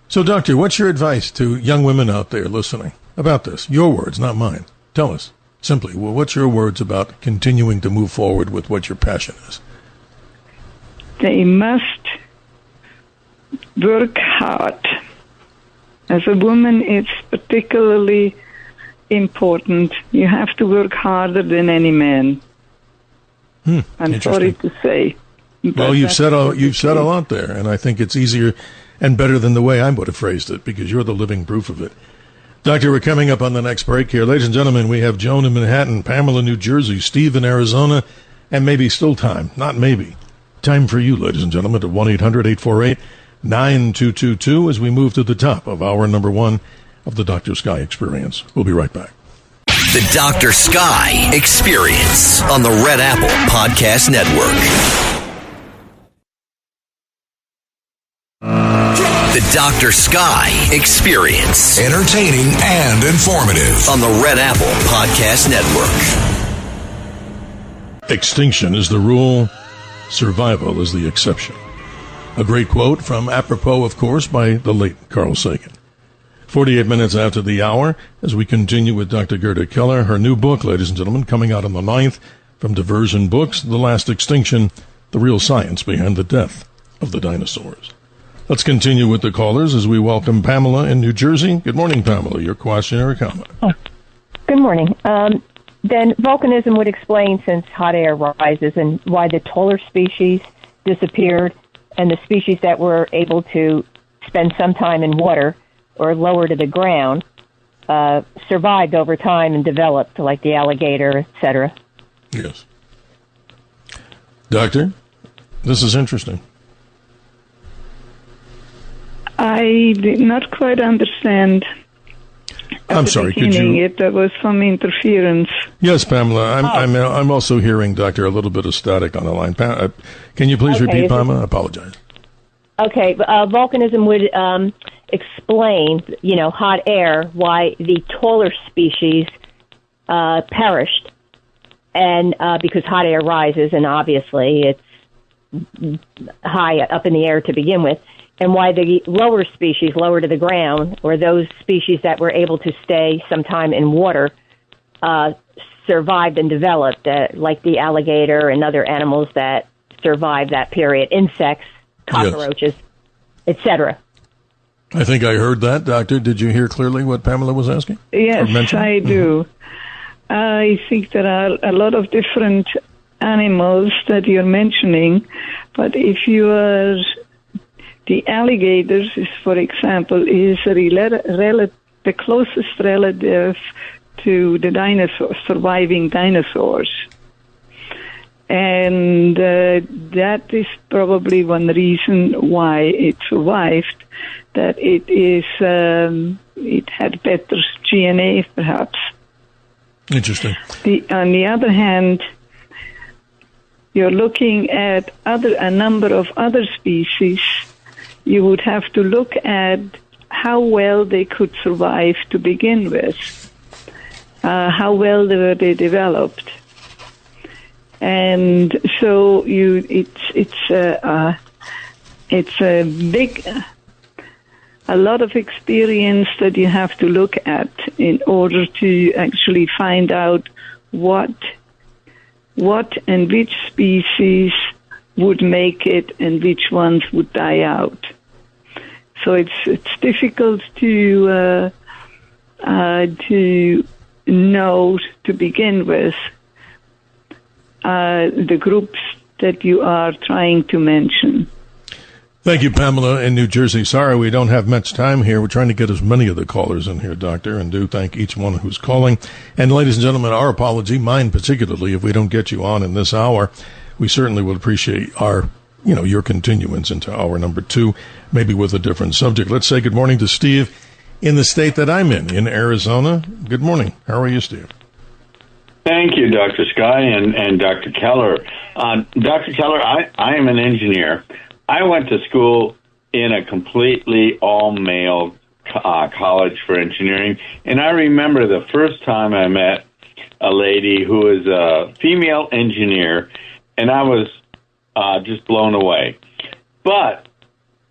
[SPEAKER 6] So, Doctor, what's your advice to young women out there listening about this? Your words, not mine. Tell us, simply, well, what's your words about continuing to move forward with what your passion is?
[SPEAKER 7] They must work hard. As a woman, it's particularly important. You have to work harder than any man. I'm sorry to say.
[SPEAKER 6] Well, you've said a lot there, and I think it's easier and better than the way I would have phrased it, because you're the living proof of it. Doctor, we're coming up on the next break here. Ladies and gentlemen, we have Joan in Manhattan, Pamela in New Jersey, Steve in Arizona, and maybe still time, not maybe, time for you, ladies and gentlemen, at 1-800-848-9222 as we move to the top of hour number 1 of the Dr. Sky Experience. We'll be right back.
[SPEAKER 5] The Dr. Sky Experience on the Red Apple Podcast Network. The Dr. Sky Experience.
[SPEAKER 8] Entertaining and informative.
[SPEAKER 5] On the Red Apple Podcast Network.
[SPEAKER 6] Extinction is the rule, survival is the exception. A great quote from apropos, of course, by the late Carl Sagan. 48 minutes after the hour, as we continue with Dr. Gerda Keller, her new book, ladies and gentlemen, coming out on the 9th from Diversion Books, The Last Extinction, The Real Science Behind the Death of the Dinosaurs. Let's continue with the callers as we welcome Pamela in New Jersey. Good morning, Pamela. Your question or comment?
[SPEAKER 12] Oh, good morning. Then volcanism would explain since hot air rises and why the taller species disappeared and the species that were able to spend some time in water or lower to the ground survived over time and developed, like the alligator, etc.
[SPEAKER 6] Yes. Doctor, this is interesting.
[SPEAKER 7] I did not quite understand.
[SPEAKER 6] I'm sorry, could you?
[SPEAKER 7] There was some interference.
[SPEAKER 6] Yes, Pamela. I'm also hearing, Doctor, a little bit of static on the line. Can you please repeat, Pamela? I apologize.
[SPEAKER 12] Okay, volcanism would explain, hot air, why the taller species perished, and because hot air rises, and obviously it's high up in the air to begin with. And why the lower species, lower to the ground, or those species that were able to stay some time in water, survived and developed, like the alligator and other animals that survived that period, insects, cockroaches, etc.
[SPEAKER 6] I think I heard that, Doctor. Did you hear clearly what Pamela was asking?
[SPEAKER 7] Yes, I do. Mm-hmm. I think there are a lot of different animals that you're mentioning, but if you are... The alligators, for example, is the closest relative to the surviving dinosaurs. And that is probably one reason why it survived, that it had better DNA, perhaps.
[SPEAKER 6] Interesting.
[SPEAKER 7] On the other hand, you're looking at a number of other species. You would have to look at how well they could survive to begin with, how well were they developed, and so it's a lot of experience that you have to look at in order to actually find out what and which species would make it and which ones would die out. So it's difficult to know to begin with the groups that you are trying to mention.
[SPEAKER 6] Thank you, Pamela in New Jersey. Sorry we don't have much time here. We're trying to get as many of the callers in here, Doctor, and do thank each one who's calling. And ladies and gentlemen, our apology, mine particularly, if we don't get you on in this hour. We certainly would appreciate your continuance into hour number 2, maybe with a different subject. Let's say good morning to Steve in the state that I'm in Arizona. Good morning. How are you, Steve?
[SPEAKER 13] Thank you, Dr. Sky and Dr. Keller. Dr. Keller, I am an engineer. I went to school in a completely all-male college for engineering, and I remember the first time I met a lady who was a female engineer, and I was just blown away. But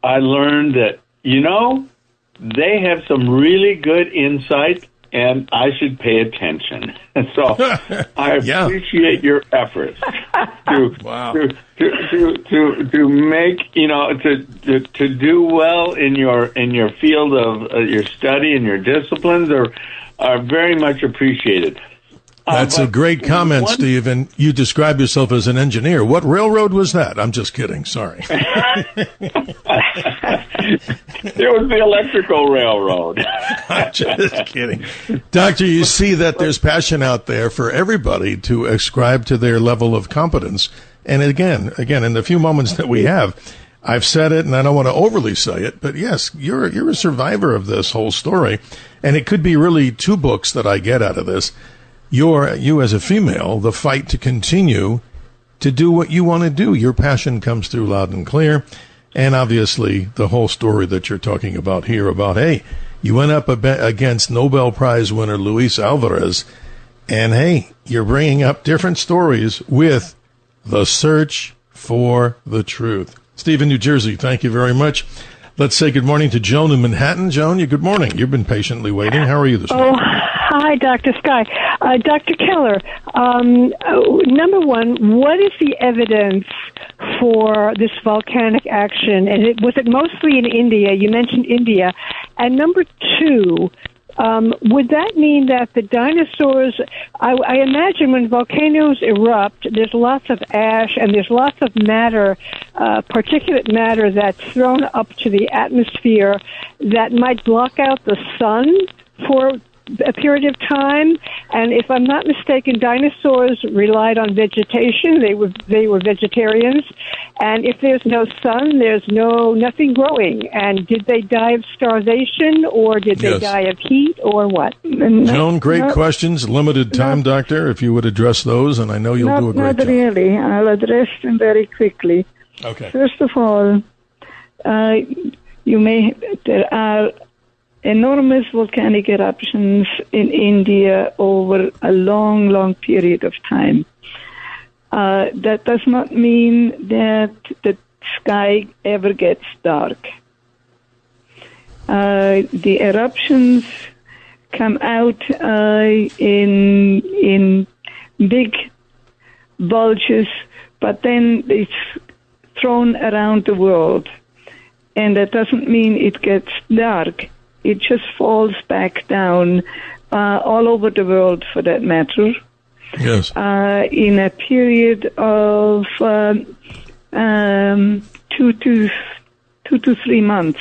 [SPEAKER 13] I learned that, they have some really good insight, and I should pay attention. So I appreciate your efforts to make to do well in your field of your study and your disciplines are very much appreciated.
[SPEAKER 6] That's a great comment, Steve. And you describe yourself as an engineer. What railroad was that? I'm just kidding. Sorry.
[SPEAKER 13] It was the electrical railroad.
[SPEAKER 6] I'm just kidding. Doctor, you see that there's passion out there for everybody to ascribe to their level of competence. And again, in the few moments that we have, I've said it and I don't want to overly say it, but yes, you're a survivor of this whole story. And it could be really two books that I get out of this. You as a female, the fight to continue to do what you want to do. Your passion comes through loud and clear. And obviously the whole story that you're talking about here about, hey, you went up against Nobel Prize winner Luis Alvarez. And hey, you're bringing up different stories with the search for the truth. Steve in New Jersey, thank you very much. Let's say good morning to Joan in Manhattan. Joan, good morning. You've been patiently waiting. How are you this morning?
[SPEAKER 14] Hi, Dr. Sky. Dr. Keller, number one, what is the evidence for this volcanic action? And was it mostly in India? You mentioned India. And number two, would that mean that the dinosaurs, I imagine when volcanoes erupt, there's lots of ash and there's lots of matter, particulate matter that's thrown up to the atmosphere that might block out the sun for a period of time. And if I'm not mistaken, dinosaurs relied on vegetation. They were vegetarians. And if there's no sun, there's nothing growing. And did they die of starvation, or did they die of heat, or what?
[SPEAKER 6] Joan, great questions. Limited time, Doctor, if you would address those, and I know you'll do a great job.
[SPEAKER 7] Not really. I'll address them very quickly.
[SPEAKER 6] Okay.
[SPEAKER 7] First of all, there are enormous volcanic eruptions in India over a long, long period of time. That does not mean that the sky ever gets dark. The eruptions come out in big bulges, but then it's thrown around the world. And that doesn't mean it gets dark. It just falls back down all over the world, for that matter.
[SPEAKER 6] Yes.
[SPEAKER 7] In a period of 2 to 3 months.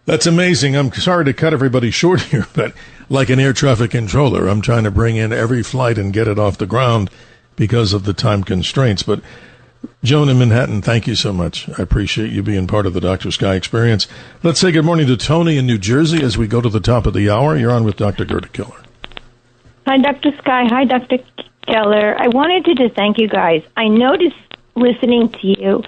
[SPEAKER 6] That's amazing. I'm sorry to cut everybody short here, but like an air traffic controller, I'm trying to bring in every flight and get it off the ground because of the time constraints. But Joan in Manhattan, thank you so much. I appreciate you being part of the Dr. Sky experience. Let's say good morning to Tony in New Jersey as we go to the top of the hour. You're on with Dr. Gerda Keller.
[SPEAKER 12] Hi, Dr. Sky. Hi, Dr. Keller. I wanted to just thank you guys. I noticed listening to you,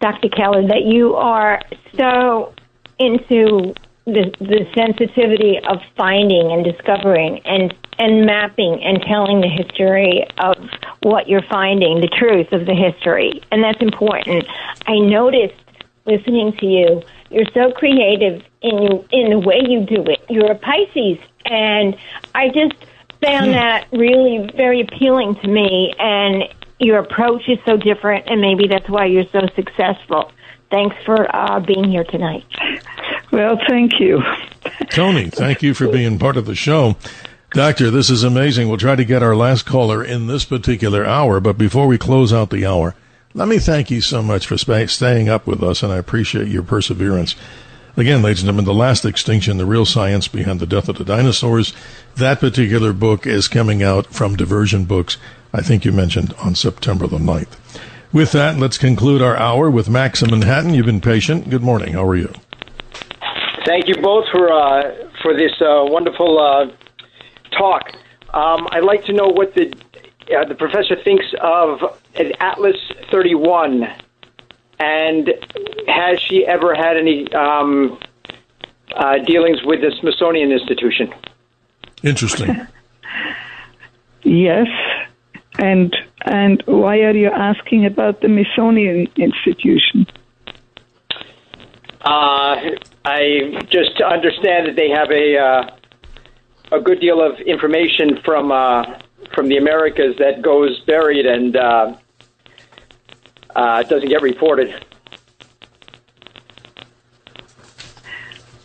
[SPEAKER 12] Dr. Keller, that you are so into the sensitivity of finding and discovering and mapping and telling the history of what you're finding, the truth of the history. And that's important. I noticed listening to you, you're so creative in the way you do it. You're a Pisces, and I just found that really very appealing to me, and your approach is so different, and maybe that's why you're so successful. Thanks for being here tonight.
[SPEAKER 7] Well, thank you.
[SPEAKER 6] Tony, thank you for being part of the show. Doctor, this is amazing. We'll try to get our last caller in this particular hour, but before we close out the hour, let me thank you so much for staying up with us, and I appreciate your perseverance. Again, ladies and gentlemen, The Last Extinction, The Real Science Behind the Death of the Dinosaurs. That particular book is coming out from Diversion Books, I think you mentioned, on September the 9th. With that, let's conclude our hour with Max in Manhattan. You've been patient. Good morning. How are you?
[SPEAKER 15] Thank you both for this wonderful talk. I'd like to know what the the professor thinks of an Atlas 31, and has she ever had any dealings with the Smithsonian Institution?
[SPEAKER 6] Interesting.
[SPEAKER 7] Yes, and why are you asking about the Smithsonian Institution?
[SPEAKER 15] I just understand that they have a good deal of information from the Americas that goes buried and doesn't get reported.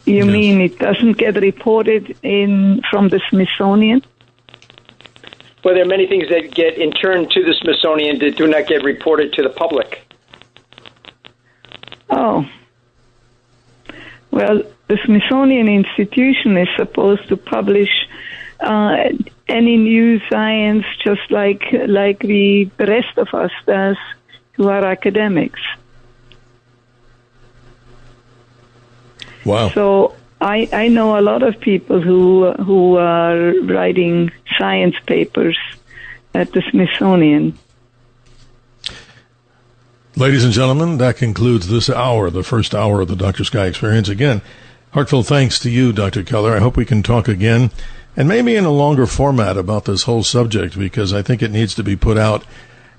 [SPEAKER 7] You mean it doesn't get reported from the Smithsonian?
[SPEAKER 15] Well, there are many things that get interned to the Smithsonian that do not get reported to the public.
[SPEAKER 7] Oh. Well, the Smithsonian Institution is supposed to publish any new science just like the rest of us does who are academics.
[SPEAKER 6] Wow.
[SPEAKER 7] So I know a lot of people who are writing science papers at the Smithsonian.
[SPEAKER 6] Ladies and gentlemen, that concludes this hour, the first hour of the Dr. Sky Experience. Again, heartfelt thanks to you, Dr. Keller. I hope we can talk again, and maybe in a longer format about this whole subject, because I think it needs to be put out.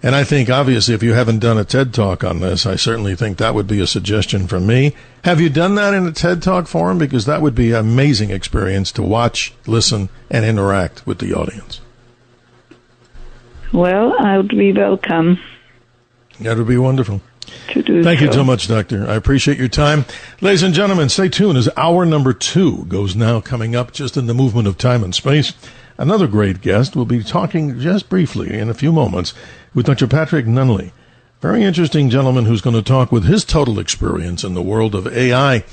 [SPEAKER 6] And I think, obviously, if you haven't done a TED Talk on this, I certainly think that would be a suggestion from me. Have you done that in a TED Talk forum? Because that would be an amazing experience to watch, listen, and interact with the audience.
[SPEAKER 7] Well, I would be welcome.
[SPEAKER 6] That would be wonderful.
[SPEAKER 7] Thank
[SPEAKER 6] you so much, Doctor. I appreciate your time. Ladies and gentlemen, stay tuned as hour number 2 goes now, coming up just in the movement of time and space. Another great guest will be talking just briefly in a few moments with Dr. Patrick Nunley. Very interesting gentleman who's going to talk with his total experience in the world of AI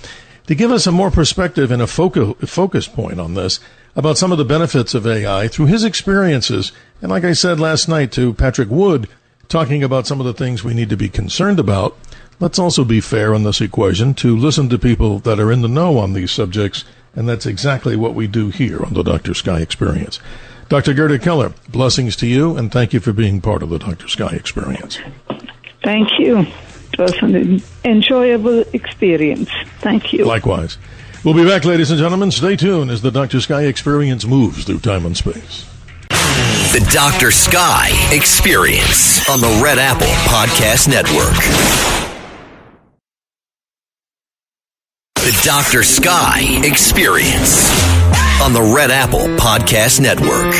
[SPEAKER 6] to give us a more perspective and a focus point on this about some of the benefits of AI through his experiences. And like I said last night to Patrick Wood, talking about some of the things we need to be concerned about. Let's also be fair on this equation to listen to people that are in the know on these subjects, and that's exactly what we do here on the Dr. Sky Experience. Dr. Gerda Keller, blessings to you, and thank you for being part of the Dr. Sky Experience.
[SPEAKER 7] Thank you. It was an enjoyable experience. Thank you.
[SPEAKER 6] Likewise. We'll be back, ladies and gentlemen. Stay tuned as the Dr. Sky Experience moves through time and space.
[SPEAKER 5] The Dr. Sky Experience on the Red Apple Podcast Network. The Dr. Sky Experience on the Red Apple Podcast Network.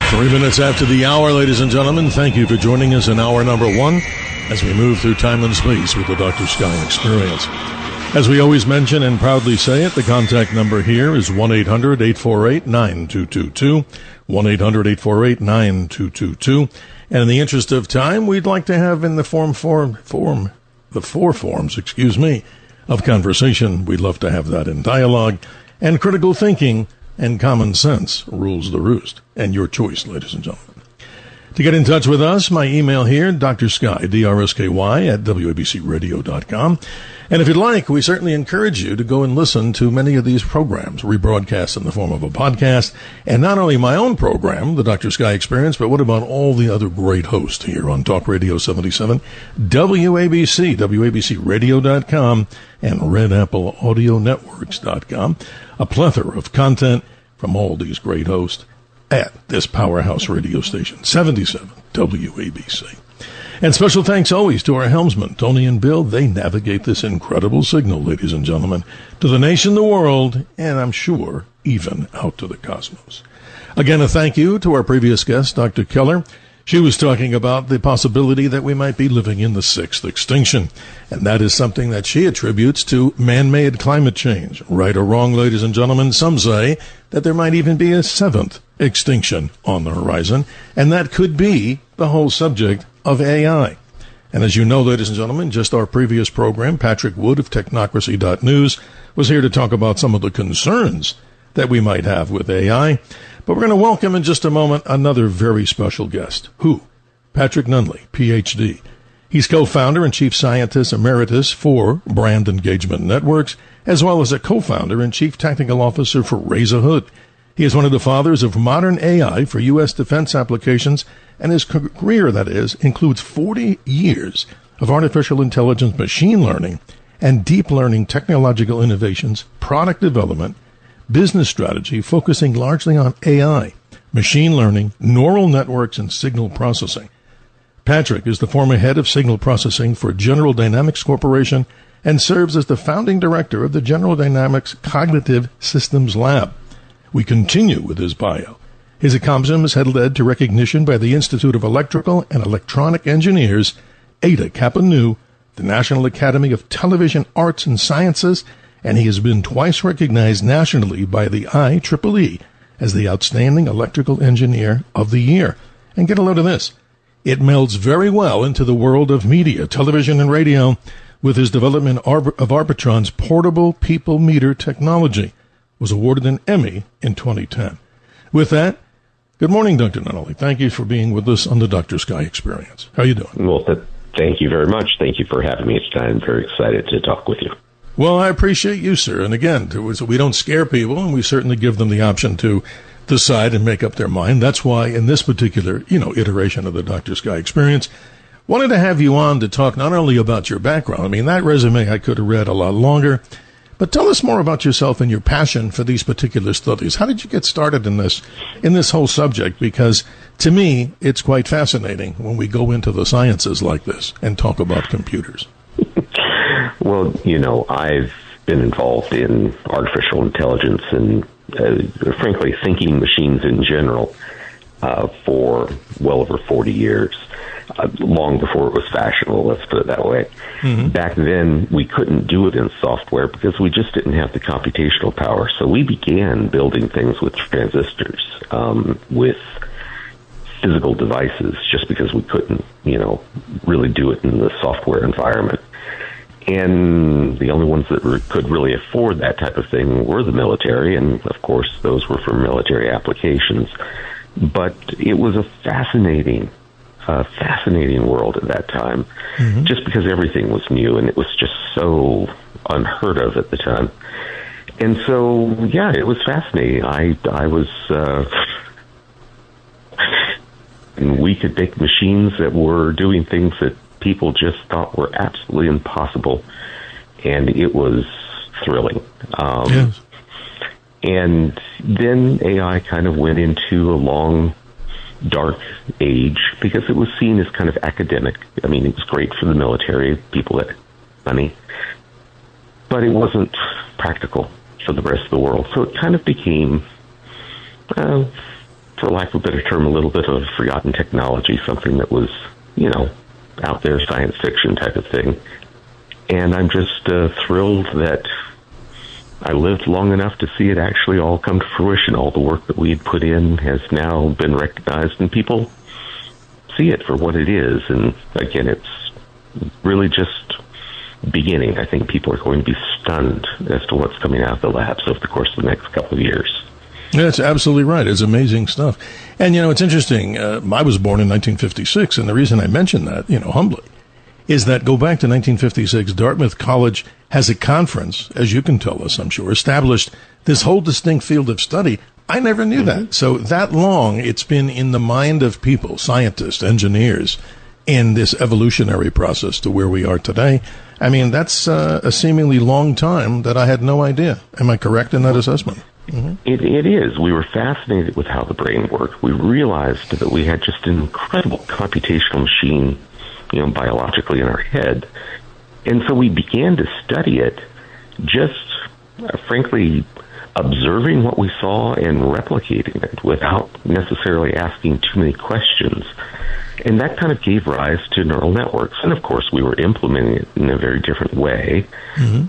[SPEAKER 6] 3 minutes after the hour, ladies and gentlemen, thank you for joining us in hour number 1 as we move through time and space with the Dr. Sky Experience. As we always mention and proudly say it, the contact number here is 1-800-848-9222, 1-800-848-9222. And in the interest of time, we'd like to have in the four forms, of conversation. We'd love to have that in dialogue, and critical thinking and common sense rules the roost. And your choice, ladies and gentlemen. To get in touch with us, my email here, drsky, D-R-S-K-Y, at WABCRadio.com. And if you'd like, we certainly encourage you to go and listen to many of these programs, rebroadcast in the form of a podcast. And not only my own program, the Dr. Sky Experience, but what about all the other great hosts here on Talk Radio 77, WABC, WABCRadio.com, and RedAppleAudioNetworks.com. A plethora of content from all these great hosts at this powerhouse radio station, 77 WABC. And special thanks always to our helmsmen, Tony and Bill. They navigate this incredible signal, ladies and gentlemen, to the nation, the world, and I'm sure even out to the cosmos. Again, a thank you to our previous guest, Dr. Keller. She was talking about the possibility that we might be living in the 6th extinction, and that is something that she attributes to man-made climate change. Right or wrong, ladies and gentlemen, some say that there might even be a 7th extinction on the horizon, and that could be the whole subject of AI. And as you know, ladies and gentlemen, just our previous program, Patrick Wood of Technocracy.news was here to talk about some of the concerns that we might have with AI. But we're going to welcome in just a moment another very special guest. Who? Patrick Nunley, Ph.D. He's co-founder and chief scientist emeritus for Brand Engagement Networks, as well as a co-founder and chief technical officer for Raise a Hood. He is one of the fathers of modern AI for U.S. defense applications, and his career, that is, includes 40 years of artificial intelligence, machine learning, and deep learning technological innovations, product development, business strategy, focusing largely on AI, machine learning, neural networks, and signal processing. Patrick is the former head of signal processing for General Dynamics Corporation and serves as the founding director of the General Dynamics Cognitive Systems Lab. We continue with his bio. His accomplishments had led to recognition by the Institute of Electrical and Electronic Engineers, Eta Kappa Nu, the National Academy of Television Arts and Sciences, and he has been twice recognized nationally by the IEEE as the Outstanding Electrical Engineer of the Year. And get a load of this. It melds very well into the world of media, television, and radio with his development of Arbitron's portable people meter technology. Was awarded an Emmy in 2010. With that, good morning, Dr. Nunnally. Thank you for being with us on the Dr. Sky Experience. How are you doing?
[SPEAKER 16] Well, thank you very much. Thank you for having me. I'm very excited to talk with you.
[SPEAKER 6] Well, I appreciate you, sir. And again, we don't scare people, and we certainly give them the option to decide and make up their mind. That's why in this particular, iteration of the Dr. Sky Experience, wanted to have you on to talk not only about your background. I mean, that resume I could have read a lot longer. But tell us more about yourself and your passion for these particular studies. How did you get started in this whole subject? Because to me, it's quite fascinating when we go into the sciences like this and talk about computers.
[SPEAKER 16] Well, I've been involved in artificial intelligence and, frankly, thinking machines in general for well over 40 years. Long before it was fashionable, let's put it that way. Mm-hmm. Back then, we couldn't do it in software because we just didn't have the computational power. So we began building things with transistors, with physical devices, just because we couldn't, really do it in the software environment. And the only ones that could really afford that type of thing were the military, and of course, those were for military applications. But it was a fascinating world at that time, mm-hmm. just because everything was new and it was just so unheard of at the time. And so, yeah, it was fascinating. I was, and we could make machines that were doing things that people just thought were absolutely impossible, and it was thrilling.
[SPEAKER 6] Yes.
[SPEAKER 16] And then AI kind of went into a long, dark age because it was seen as kind of academic. I mean, it was great for the military, people that had money, but it wasn't practical for the rest of the world. So it kind of became, for lack of a better term, a little bit of forgotten technology, something that was, out there, science fiction type of thing. And I'm just thrilled that I lived long enough to see it actually all come to fruition. All the work that we had put in has now been recognized, and people see it for what it is. And again, it's really just beginning. I think people are going to be stunned as to what's coming out of the labs over the course of the next couple of years.
[SPEAKER 6] That's absolutely right. It's amazing stuff. And, it's interesting. I was born in 1956, and the reason I mention that, humbly, is that go back to 1956, Dartmouth College has a conference, as you can tell us, I'm sure, established this whole distinct field of study. I never knew that. So that long, it's been in the mind of people, scientists, engineers, in this evolutionary process to where we are today. I mean, that's a seemingly long time that I had no idea. Am I correct in that assessment? Mm-hmm.
[SPEAKER 16] It is. We were fascinated with how the brain worked. We realized that we had just an incredible computational machine, biologically in our head. And so we began to study it, just frankly observing what we saw and replicating it without necessarily asking too many questions. And that kind of gave rise to neural networks. And of course, we were implementing it in a very different way. Mm-hmm.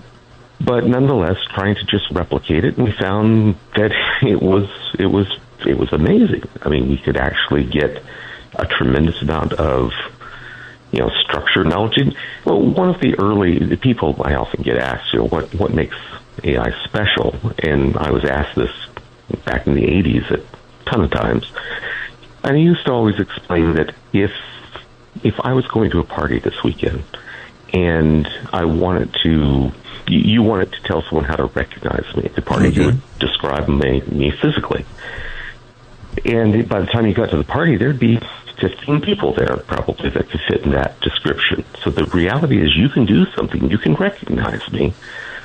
[SPEAKER 16] But nonetheless, trying to just replicate it, and we found that it was amazing. I mean, we could actually get a tremendous amount of, structured knowledge. And, well, one of the people I often get asked, what makes AI special? And I was asked this back in the 80s a ton of times. And I used to always explain that if I was going to a party this weekend and I wanted to you want it to tell someone how to recognize me at the party. You would describe me physically. And by the time you got to the party, there'd be 15 people there probably that could fit in that description. So the reality is you can do something, you can recognize me,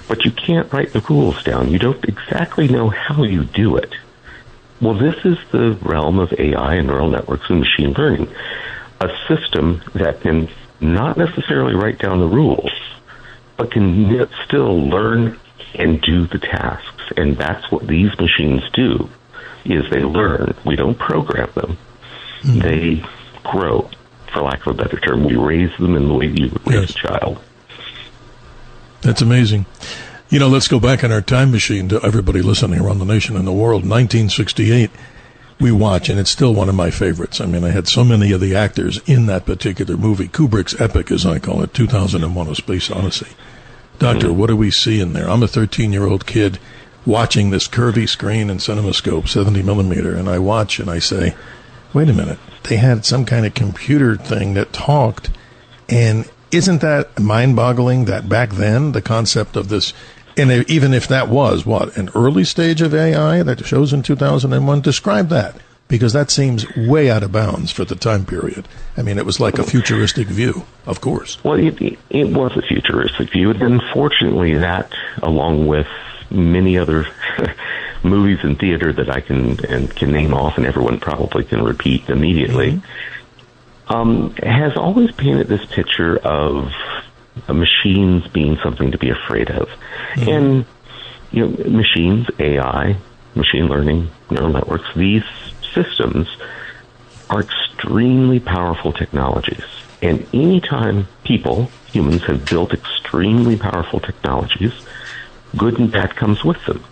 [SPEAKER 16] but you can't write the rules down. You don't exactly know how you do it. Well, this is the realm of AI and neural networks and machine learning, a system that can not necessarily write down the rules, but can still learn and do the tasks. And that's what these machines do, is they learn. We don't program them. They grow, for lack of a better term. We raise them in the way you would raise a child.
[SPEAKER 6] That's amazing. You know, let's go back in our time machine to everybody listening around the nation and the world. 1968, we watch, and it's still one of my favorites. I mean, I had so many of the actors in that particular movie, Kubrick's epic, as I call it, 2001: A Space Odyssey. Doctor, what do we see in there? I'm a 13-year-old kid watching this curvy screen and CinemaScope, 70 millimeter, and I watch and I say, wait a minute, they had some kind of computer thing that talked, and isn't that mind-boggling that back then the concept of this, and even if that was, an early stage of AI that shows in 2001, describe that, because that seems way out of bounds for the time period. I mean, it was like a futuristic view, of course.
[SPEAKER 16] Well, it was a futuristic view, and unfortunately that, along with many other movies in theater that I can name off and everyone probably can repeat immediately, has always painted this picture of machines being something to be afraid of. And, you know, machines, AI, machine learning, neural networks, these systems are extremely powerful technologies. And anytime humans have built extremely powerful technologies, good and bad comes with them.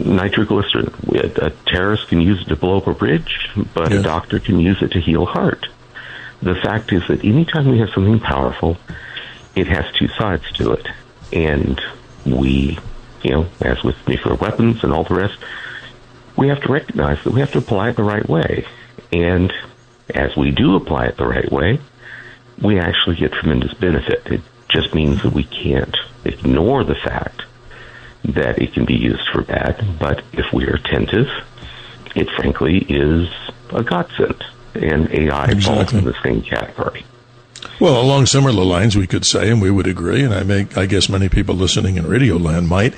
[SPEAKER 16] Nitroglycerin, a terrorist can use it to blow up a bridge, but a doctor can use it to heal a heart. The fact is that anytime we have something powerful, it has two sides to it. And we, you know, as with nuclear weapons and all the rest, we have to recognize that we have to apply it the right way. And as we do apply it the right way, we actually get tremendous benefit. It just means that we can't ignore the fact that it can be used for bad, but if we're attentive, it frankly is a godsend, and AI falls in the same category.
[SPEAKER 6] Well, along similar lines, we could say, and we would agree, and I guess many people listening in Radio Land might,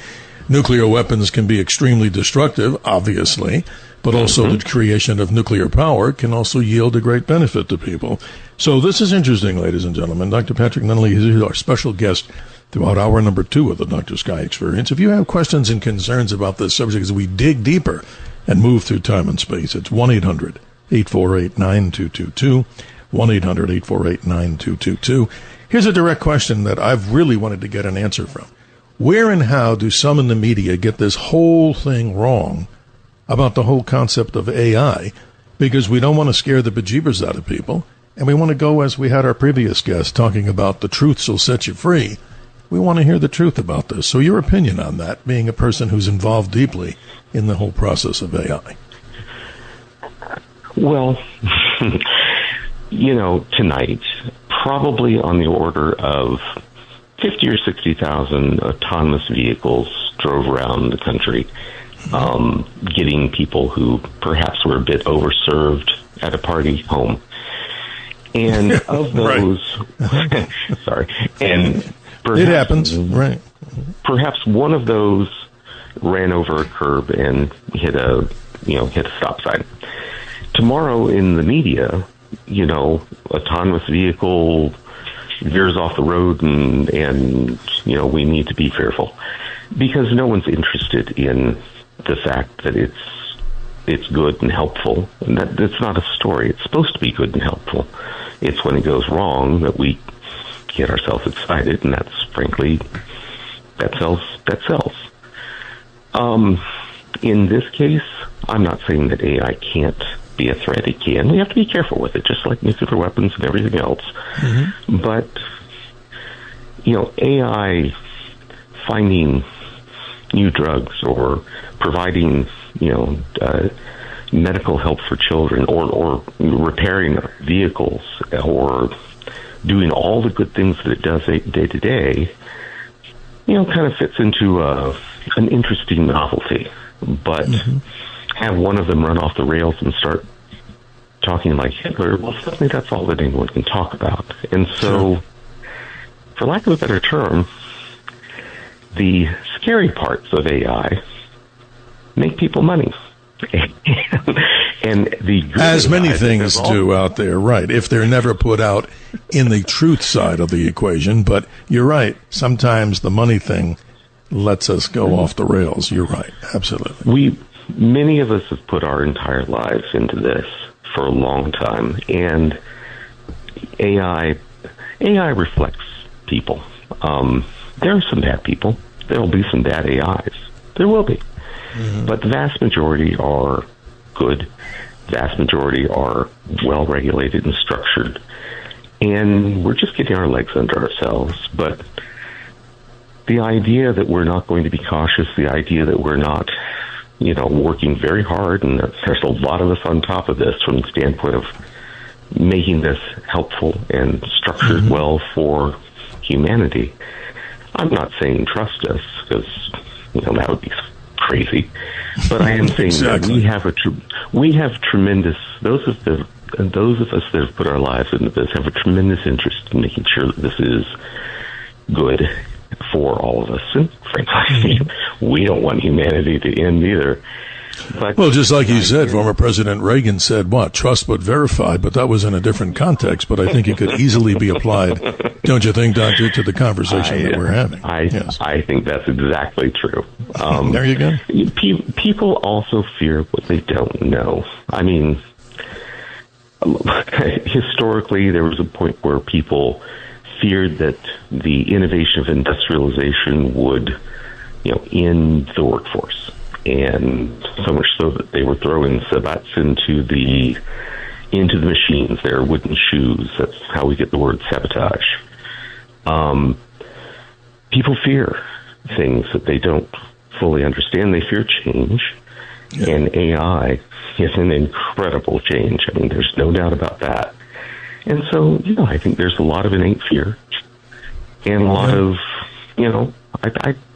[SPEAKER 6] nuclear weapons can be extremely destructive, obviously, but also the creation of nuclear power can also yield a great benefit to people. So this is interesting, ladies and gentlemen. Dr. Patrick Nunnally is our special guest throughout hour number 2 of the Dr. Sky Experience. If you have questions and concerns about this subject as we dig deeper and move through time and space, it's 1-800-848-9222, 1-800-848-9222. Here's a direct question that I've really wanted to get an answer from. Where and how do some in the media get this whole thing wrong about the whole concept of AI? Because we don't want to scare the bejeebers out of people, and we want to go, as we had our previous guest talking about the truth will set you free. We want to hear the truth about this. So your opinion on that, being a person who's involved deeply in the whole process of AI.
[SPEAKER 16] Well, you know, tonight, probably on the order of 50 or 60,000 autonomous vehicles drove around the country, getting people who perhaps were a bit overserved at a party home. And of those, sorry, and perhaps,
[SPEAKER 6] it happens, right?
[SPEAKER 16] Perhaps one of those ran over a curb and hit a stop sign. Tomorrow in the media, you know, autonomous vehicle veers off the road and you know, we need to be fearful, because no one's interested in the fact that it's good and helpful, and that's not a story. It's supposed to be good and helpful. It's when it goes wrong that we get ourselves excited, and that's frankly that sells. In this case, I'm not saying that AI can't be a threat. It can. We have to be careful with it, just like nuclear weapons and everything else. But, you know, AI finding new drugs or providing, you know, medical help for children, or repairing vehicles, or doing all the good things that it does day to day, kind of fits into an interesting novelty. But have one of them run off the rails and start talking like Hitler, well, suddenly that's all that anyone can talk about. And so, for lack of a better term, the scary parts of AI make people money. And the
[SPEAKER 6] as many things do out there, right, if they're never put out in the truth side of the equation. But you're right, sometimes the money thing lets us go off the rails. You're right, absolutely.
[SPEAKER 16] Many of us have put our entire lives into this for a long time, and AI reflects people. There are some bad people. There will be some bad AIs. There will be. But the vast majority are good. The vast majority are well-regulated and structured. And we're just getting our legs under ourselves. But the idea that we're not going to be cautious, the idea that we're not, working very hard, and there's a lot of us on top of this from the standpoint of making this helpful and structured well for humanity. I'm not saying trust us, because that would be crazy. But I am saying that we have tremendous. Those of us that have put our lives into this have a tremendous interest in making sure that this is good for all of us. And frankly, we don't want humanity to end either. But
[SPEAKER 6] well, just like you said, former President Reagan said, trust but verify, but that was in a different context, but I think it could easily be applied, don't you think, Doctor, to the conversation that we're having?
[SPEAKER 16] I think that's exactly true.
[SPEAKER 6] There you go.
[SPEAKER 16] People also fear what they don't know. I mean, historically, there was a point where people feared that the innovation of industrialization would, end the workforce. And so much so that they were throwing sabbats into the machines. They're wooden shoes. That's how we get the word sabotage. People fear things that they don't fully understand. They fear change. Yeah. And AI is an incredible change. I mean, there's no doubt about that. And so, I think there's a lot of innate fear. And a lot of,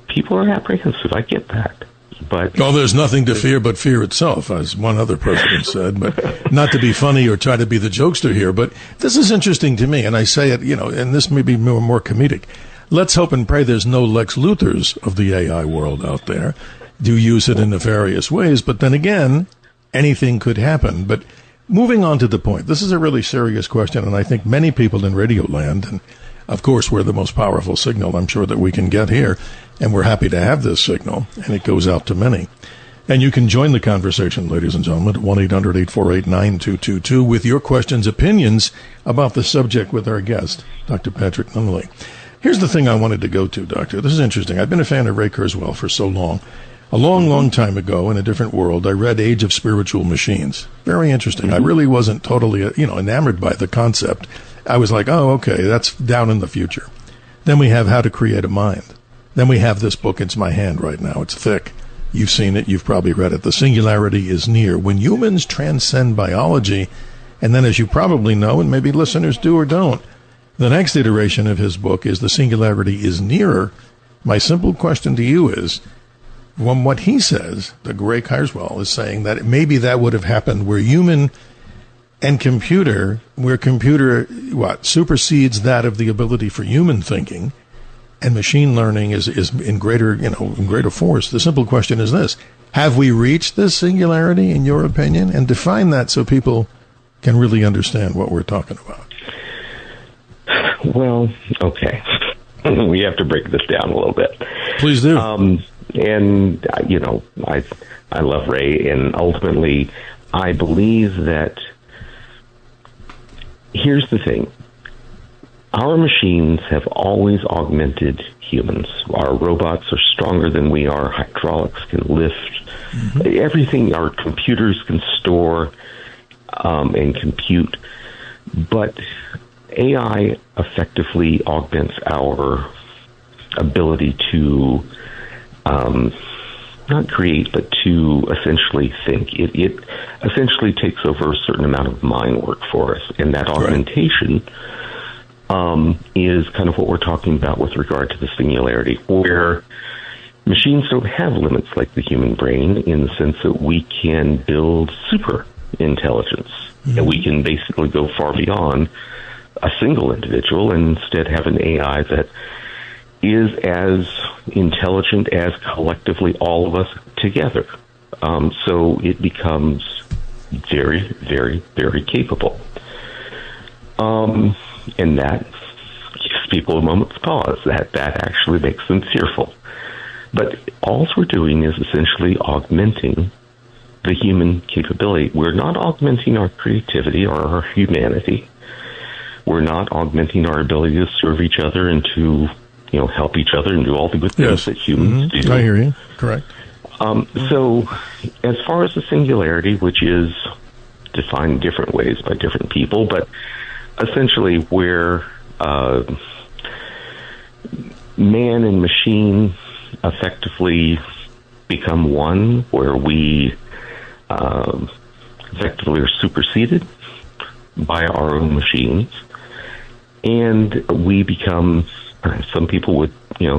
[SPEAKER 16] people are apprehensive. I get that. But
[SPEAKER 6] there's nothing to fear but fear itself, as one other president said. But not to be funny or try to be the jokester here, but this is interesting to me, and I say it, and this may be more comedic. Let's hope and pray there's no Lex Luthors of the AI world out there. Do use it in nefarious ways, but then again, anything could happen. But moving on to the point, this is a really serious question, and I think many people in Radio Land, and of course we're the most powerful signal I'm sure that we can get here, and we're happy to have this signal, and it goes out to many. And you can join the conversation, ladies and gentlemen, at 1-800-848-9222 with your questions, opinions about the subject with our guest, Dr. Patrick Nunley. Here's the thing I wanted to go to, Doctor. This is interesting. I've been a fan of Ray Kurzweil for so long. A long, long time ago, in a different world, I read Age of Spiritual Machines. Very interesting. I really wasn't totally, enamored by the concept. I was like, oh, okay, that's down in the future. Then we have How to Create a Mind. Then we have this book. It's in my hand right now. It's thick. You've seen it. You've probably read it. The Singularity is Near. When Humans Transcend Biology. And then, as you probably know, and maybe listeners do or don't, the next iteration of his book is The Singularity is Nearer. My simple question to you is, from what he says, the Ray Kurzweil is saying that maybe that would have happened where human and computer, supersedes that of the ability for human thinking, and machine learning is in greater force. The simple question is this: have we reached this singularity, in your opinion? And define that so people can really understand what we're talking about.
[SPEAKER 16] Well, okay. We have to break this down a little bit.
[SPEAKER 6] Please do.
[SPEAKER 16] And, I love Ray, and ultimately, I believe that here's the thing. Our machines have always augmented humans. Our robots are stronger than we are. Hydraulics can lift. Everything our computers can store and compute. But AI effectively augments our ability to not create, but to essentially think. It essentially takes over a certain amount of mind work for us. And that augmentation is kind of what we're talking about with regard to the singularity, where machines don't have limits like the human brain in the sense that we can build super intelligence. And we can basically go far beyond a single individual and instead have an AI that is as intelligent as collectively all of us together. So it becomes very, very, very capable. And that gives people a moment's pause. That actually makes them fearful. But all we're doing is essentially augmenting the human capability. We're not augmenting our creativity or our humanity. We're not augmenting our ability to serve each other and to, help each other and do all the good things that humans do.
[SPEAKER 6] I hear you. Correct.
[SPEAKER 16] So, as far as the singularity, which is defined in different ways by different people, but essentially where man and machine effectively become one, where we effectively are superseded by our own machines, and we become, some people would,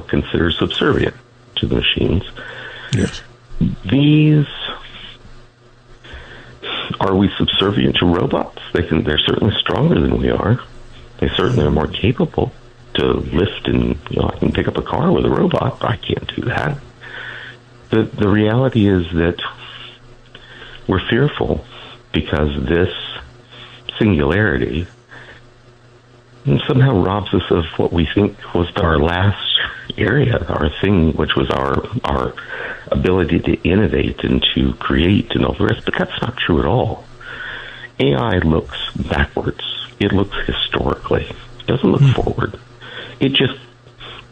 [SPEAKER 16] consider subservient to the machines.
[SPEAKER 6] Yes.
[SPEAKER 16] Are we subservient to robots? They're certainly stronger than we are. They certainly are more capable to lift and, I can pick up a car with a robot. I can't do that. The reality is that we're fearful because this singularity somehow robs us of what we think was our last area, our thing, which was our ability to innovate and to create and all the rest. But that's not true at all. AI looks backwards. It looks historically. It doesn't look forward. It just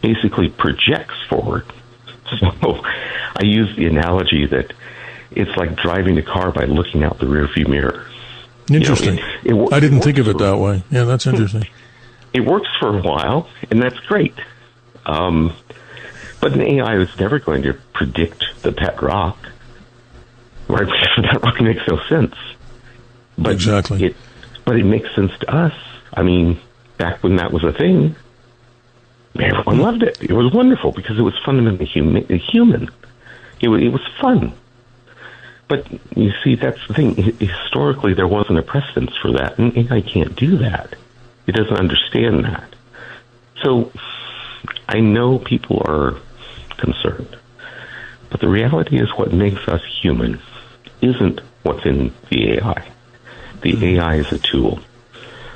[SPEAKER 16] basically projects forward. So I use the analogy that it's like driving a car by looking out the rearview mirror.
[SPEAKER 6] Interesting. I didn't think of it that way. Yeah, that's interesting.
[SPEAKER 16] It works for a while, and that's great. But an AI is never going to predict the pet rock. Right? That rock makes no sense. But
[SPEAKER 6] exactly.
[SPEAKER 16] But it makes sense to us. I mean, back when that was a thing, everyone loved it. It was wonderful because it was fundamentally human. It was fun. But you see, that's the thing. Historically, there wasn't a precedence for that, and AI can't do that. It doesn't understand that. So I know people are concerned, but the reality is what makes us human isn't what's in the AI. The AI is a tool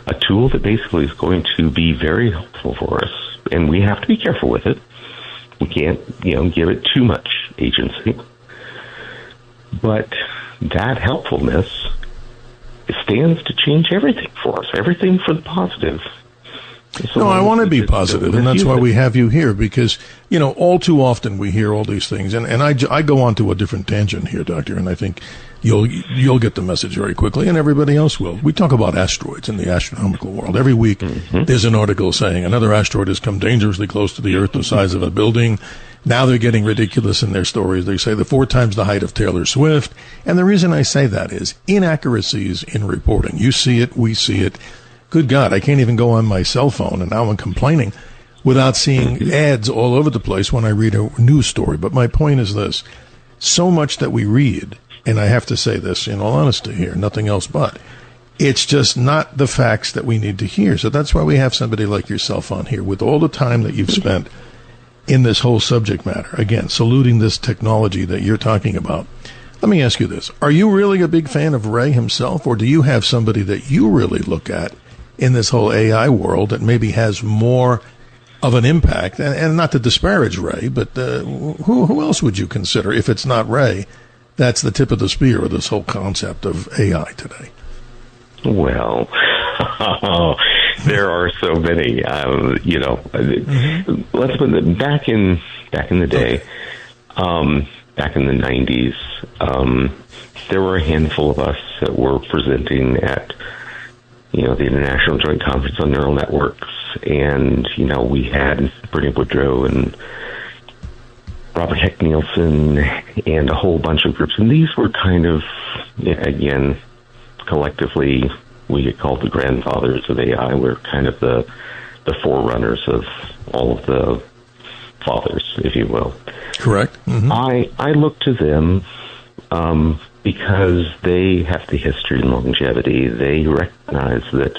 [SPEAKER 16] that basically is going to be very helpful for us, and we have to be careful with it. We can't, give it too much agency. But that helpfulness stands to change everything for us, everything for the positive. So
[SPEAKER 6] no, I want to be positive, and that's why we have you here, because, all too often we hear all these things, and I go on to a different tangent here, Doctor, and I think you'll get the message very quickly, and everybody else will. We talk about asteroids in the astronomical world. Every week there's an article saying another asteroid has come dangerously close to the Earth, the size of a building. Now they're getting ridiculous in their stories. They say they're 4 times the height of Taylor Swift, and the reason I say that is inaccuracies in reporting. You see it, we see it. Good God, I can't even go on my cell phone, and now I'm complaining, without seeing ads all over the place when I read a news story. But my point is this. So much that we read, and I have to say this in all honesty here, nothing else but, it's just not the facts that we need to hear. So that's why we have somebody like yourself on here with all the time that you've spent in this whole subject matter. Again, saluting this technology that you're talking about. Let me ask you this. Are you really a big fan of Ray himself, or do you have somebody that you really look at in this whole AI world that maybe has more of an impact? And not to disparage Ray, but who else would you consider, if it's not Ray, that's the tip of the spear of this whole concept of AI today?
[SPEAKER 16] Well, there are so many. Let's put it back in the day, back in the 90s. There were a handful of us that were presenting at the International Joint Conference on Neural Networks, and we had Bernie Boudreau and Robert Heck Nielsen and a whole bunch of groups, and these were kind of, again, collectively, we get called the grandfathers of AI. We're kind of the the forerunners of all of the fathers, if you will.
[SPEAKER 6] Correct. Mm-hmm.
[SPEAKER 16] I look to them because they have the history and longevity. They recognize that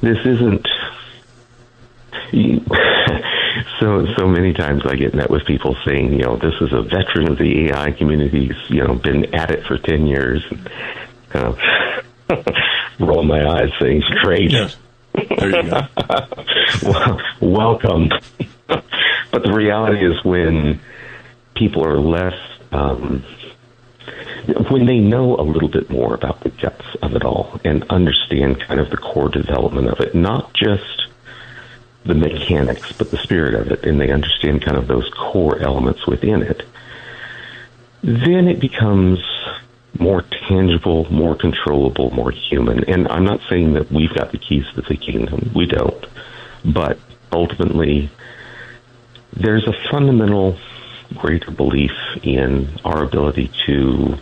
[SPEAKER 16] this isn't... So many times I get met with people saying, this is a veteran of the AI community, been at it for 10 years. And kind of roll my eyes saying, great.
[SPEAKER 6] Yes. There you go.
[SPEAKER 16] Well, welcome. But the reality is when people are less, when they know a little bit more about the guts of it all and understand kind of the core development of it, not just the mechanics, but the spirit of it, and they understand kind of those core elements within it, then it becomes more tangible, more controllable, more human. And I'm not saying that we've got the keys to the kingdom. We don't. But ultimately, there's a fundamental greater belief in our ability to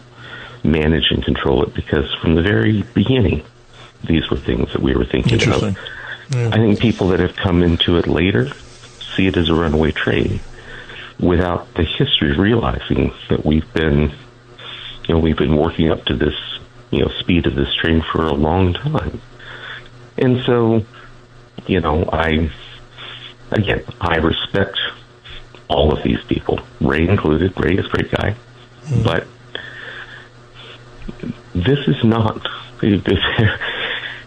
[SPEAKER 16] manage and control it, because from the very beginning, these were things that we were thinking of. Yeah. I think people that have come into it later see it as a runaway train without the history realizing that we've been working up to this, speed of this train for a long time. And so, I respect all of these people, Ray included. Ray is a great guy, but this is not...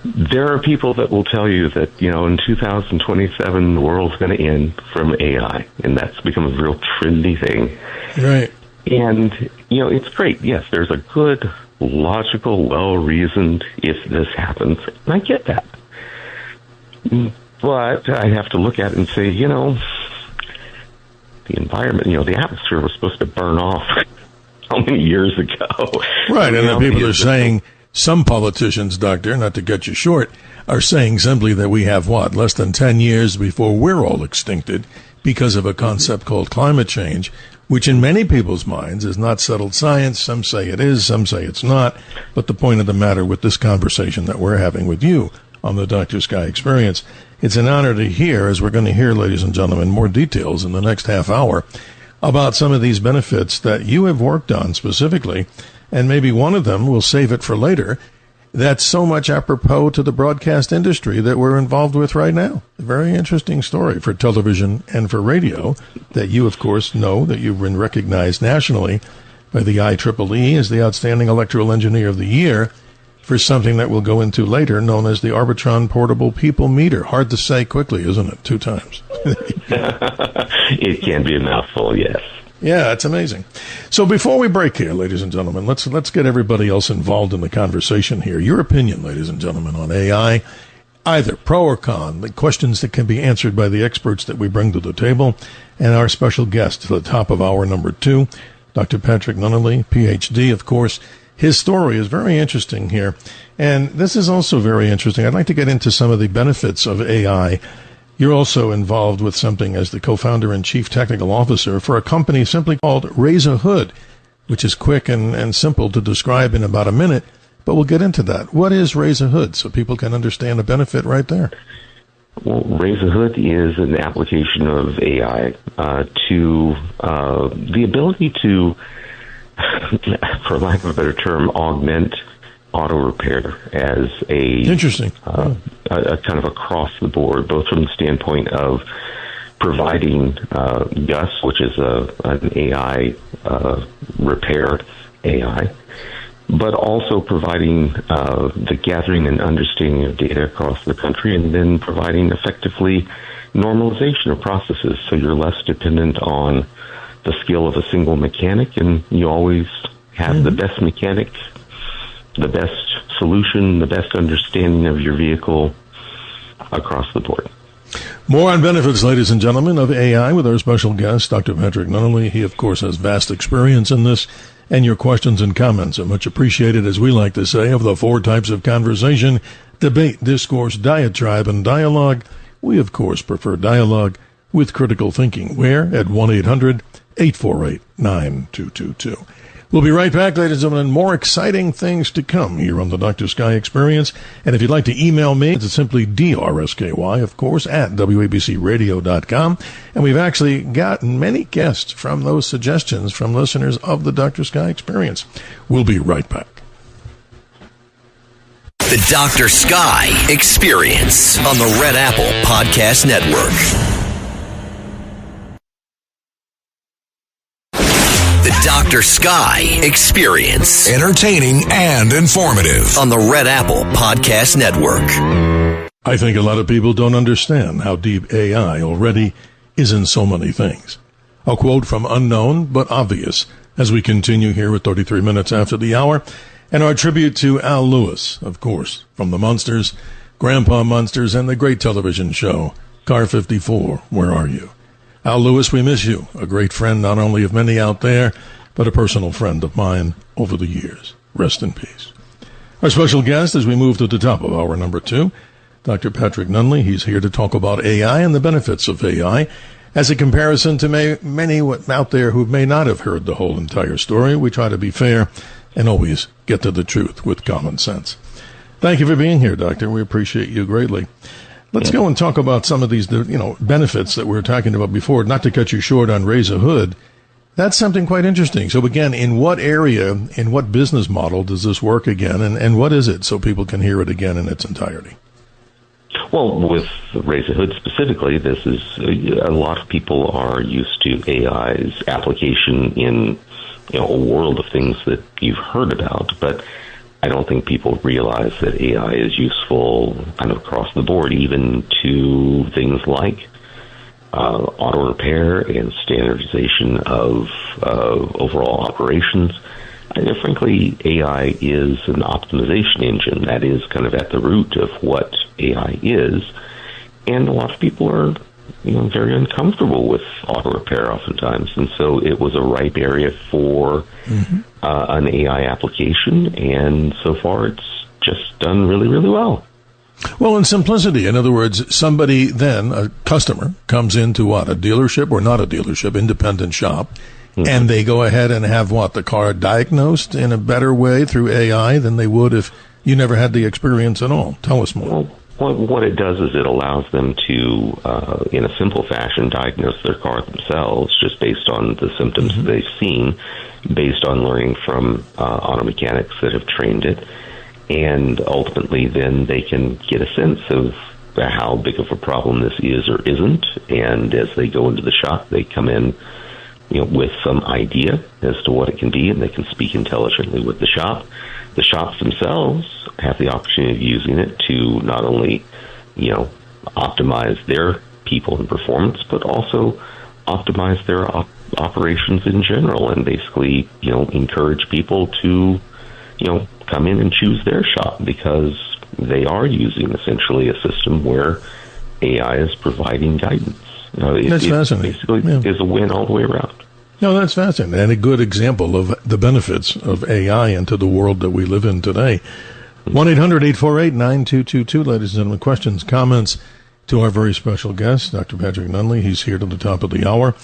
[SPEAKER 16] There are people that will tell you that, in 2027, the world's going to end from AI, and that's become a real trendy thing.
[SPEAKER 6] Right.
[SPEAKER 16] And, it's great. Yes, there's a good, logical, well-reasoned if this happens. And I get that. But I have to look at it and say, the environment, the atmosphere was supposed to burn off how many years ago?
[SPEAKER 6] Right, and then people are saying... Some politicians, Doctor, not to cut you short, are saying simply that we have, less than 10 years before we're all extincted because of a concept called climate change, which in many people's minds is not settled science. Some say it is, some say it's not. But the point of the matter with this conversation that we're having with you on the Dr. Sky Experience, it's an honor to hear, as we're going to hear, ladies and gentlemen, more details in the next half hour about some of these benefits that you have worked on specifically. And maybe one of them, we'll save it for later, that's so much apropos to the broadcast industry that we're involved with right now. A very interesting story for television and for radio that you, of course, know that you've been recognized nationally by the IEEE as the Outstanding Electrical Engineer of the Year for something that we'll go into later known as the Arbitron Portable People Meter. Hard to say quickly, isn't it? 2 times.
[SPEAKER 16] It can be a mouthful, yes.
[SPEAKER 6] Yeah, it's amazing. So before we break here, ladies and gentlemen, let's get everybody else involved in the conversation here. Your opinion, ladies and gentlemen, on AI, either pro or con, the questions that can be answered by the experts that we bring to the table, and our special guest to the top of hour number 2, Dr. Patrick Nunnally, Ph.D., of course. His story is very interesting here, and this is also very interesting. I'd like to get into some of the benefits of AI. You're also involved with something as the co-founder and chief technical officer for a company simply called Raise a Hood, which is quick and simple to describe in about a minute, but we'll get into that. What is Raise a Hood so people can understand the benefit right there?
[SPEAKER 16] Well, Raise a Hood is an application of AI to the ability to, for lack of a better term, augment auto repair as a
[SPEAKER 6] interesting
[SPEAKER 16] a kind of across the board, both from the standpoint of providing Gus, which is an AI repair AI, but also providing the gathering and understanding of data across the country, and then providing effectively normalization of processes, so you're less dependent on the skill of a single mechanic, and you always have the best mechanic, the best solution, the best understanding of your vehicle across the board.
[SPEAKER 6] More on benefits, ladies and gentlemen, of AI with our special guest, Dr. Patrick Nunnally. He, of course, has vast experience in this, and your questions and comments are much appreciated, as we like to say, of the 4 types of conversation: debate, discourse, diatribe, and dialogue. We, of course, prefer dialogue with critical thinking. Where? At 1-800-848-9222. We'll be right back, ladies and gentlemen. More exciting things to come here on the Dr. Sky Experience. And if you'd like to email me, it's simply DRSKY, of course, at WABCRadio.com. And we've actually gotten many guests from those suggestions from listeners of the Dr. Sky Experience. We'll be right back.
[SPEAKER 5] The Dr. Sky Experience on the Red Apple Podcast Network. The Dr. Sky Experience.
[SPEAKER 8] Entertaining and informative.
[SPEAKER 5] On the Red Apple Podcast Network.
[SPEAKER 6] I think a lot of people don't understand how deep AI already is in so many things. A quote from Unknown but Obvious as we continue here at 33 minutes after the hour. And our tribute to Al Lewis, of course, from the Munsters, Grandpa Munsters, and the great television show, Car 54, Where Are You? Al Lewis, we miss you. A great friend, not only of many out there, but a personal friend of mine over the years. Rest in peace. Our special guest, as we move to the top of hour number 2, Dr. Patrick Nunley. He's here to talk about AI and the benefits of AI as a comparison to many out there who may not have heard the whole entire story. We try to be fair and always get to the truth with common sense. Thank you for being here, Doctor. We appreciate you greatly. Let's go and talk about some of these, benefits that we were talking about before. Not to cut you short on Raise a Hood. That's something quite interesting. So again, in what area, in what business model does this work again, and what is it so people can hear it again in its entirety?
[SPEAKER 16] Well, with Raise a Hood specifically, this is a lot of people are used to AI's application in a world of things that you've heard about, but I don't think people realize that AI is useful kind of across the board, even to things like auto repair and standardization of overall operations. Frankly, AI is an optimization engine. That is kind of at the root of what AI is, and a lot of people are very uncomfortable with auto repair oftentimes, and so it was a ripe area for an AI application, and so far it's just done really, really well.
[SPEAKER 6] Well, in simplicity, in other words, somebody then, a customer, comes into a dealership or not a dealership, independent shop, and they go ahead and have the car diagnosed in a better way through AI than they would if you never had the experience at all. Tell us more.
[SPEAKER 16] Well, what it does is it allows them to, in a simple fashion, diagnose their car themselves just based on the symptoms that they've seen, based on learning from auto mechanics that have trained it. And ultimately, then they can get a sense of how big of a problem this is or isn't. And as they go into the shop, they come in, with some idea as to what it can be, and they can speak intelligently with the shop. The shops themselves have the opportunity of using it to not only, optimize their people and performance, but also optimize their operations in general, and basically, encourage people to, come in and choose their shop because they are using essentially a system where AI is providing guidance.
[SPEAKER 6] That's fascinating.
[SPEAKER 16] Basically, is a win all the way around.
[SPEAKER 6] No, that's fascinating, and a good example of the benefits of AI into the world that we live in today. 1-800-848-9222, ladies and gentlemen. Questions, comments to our very special guest, Dr. Patrick Nunley. He's here to the top of the hour.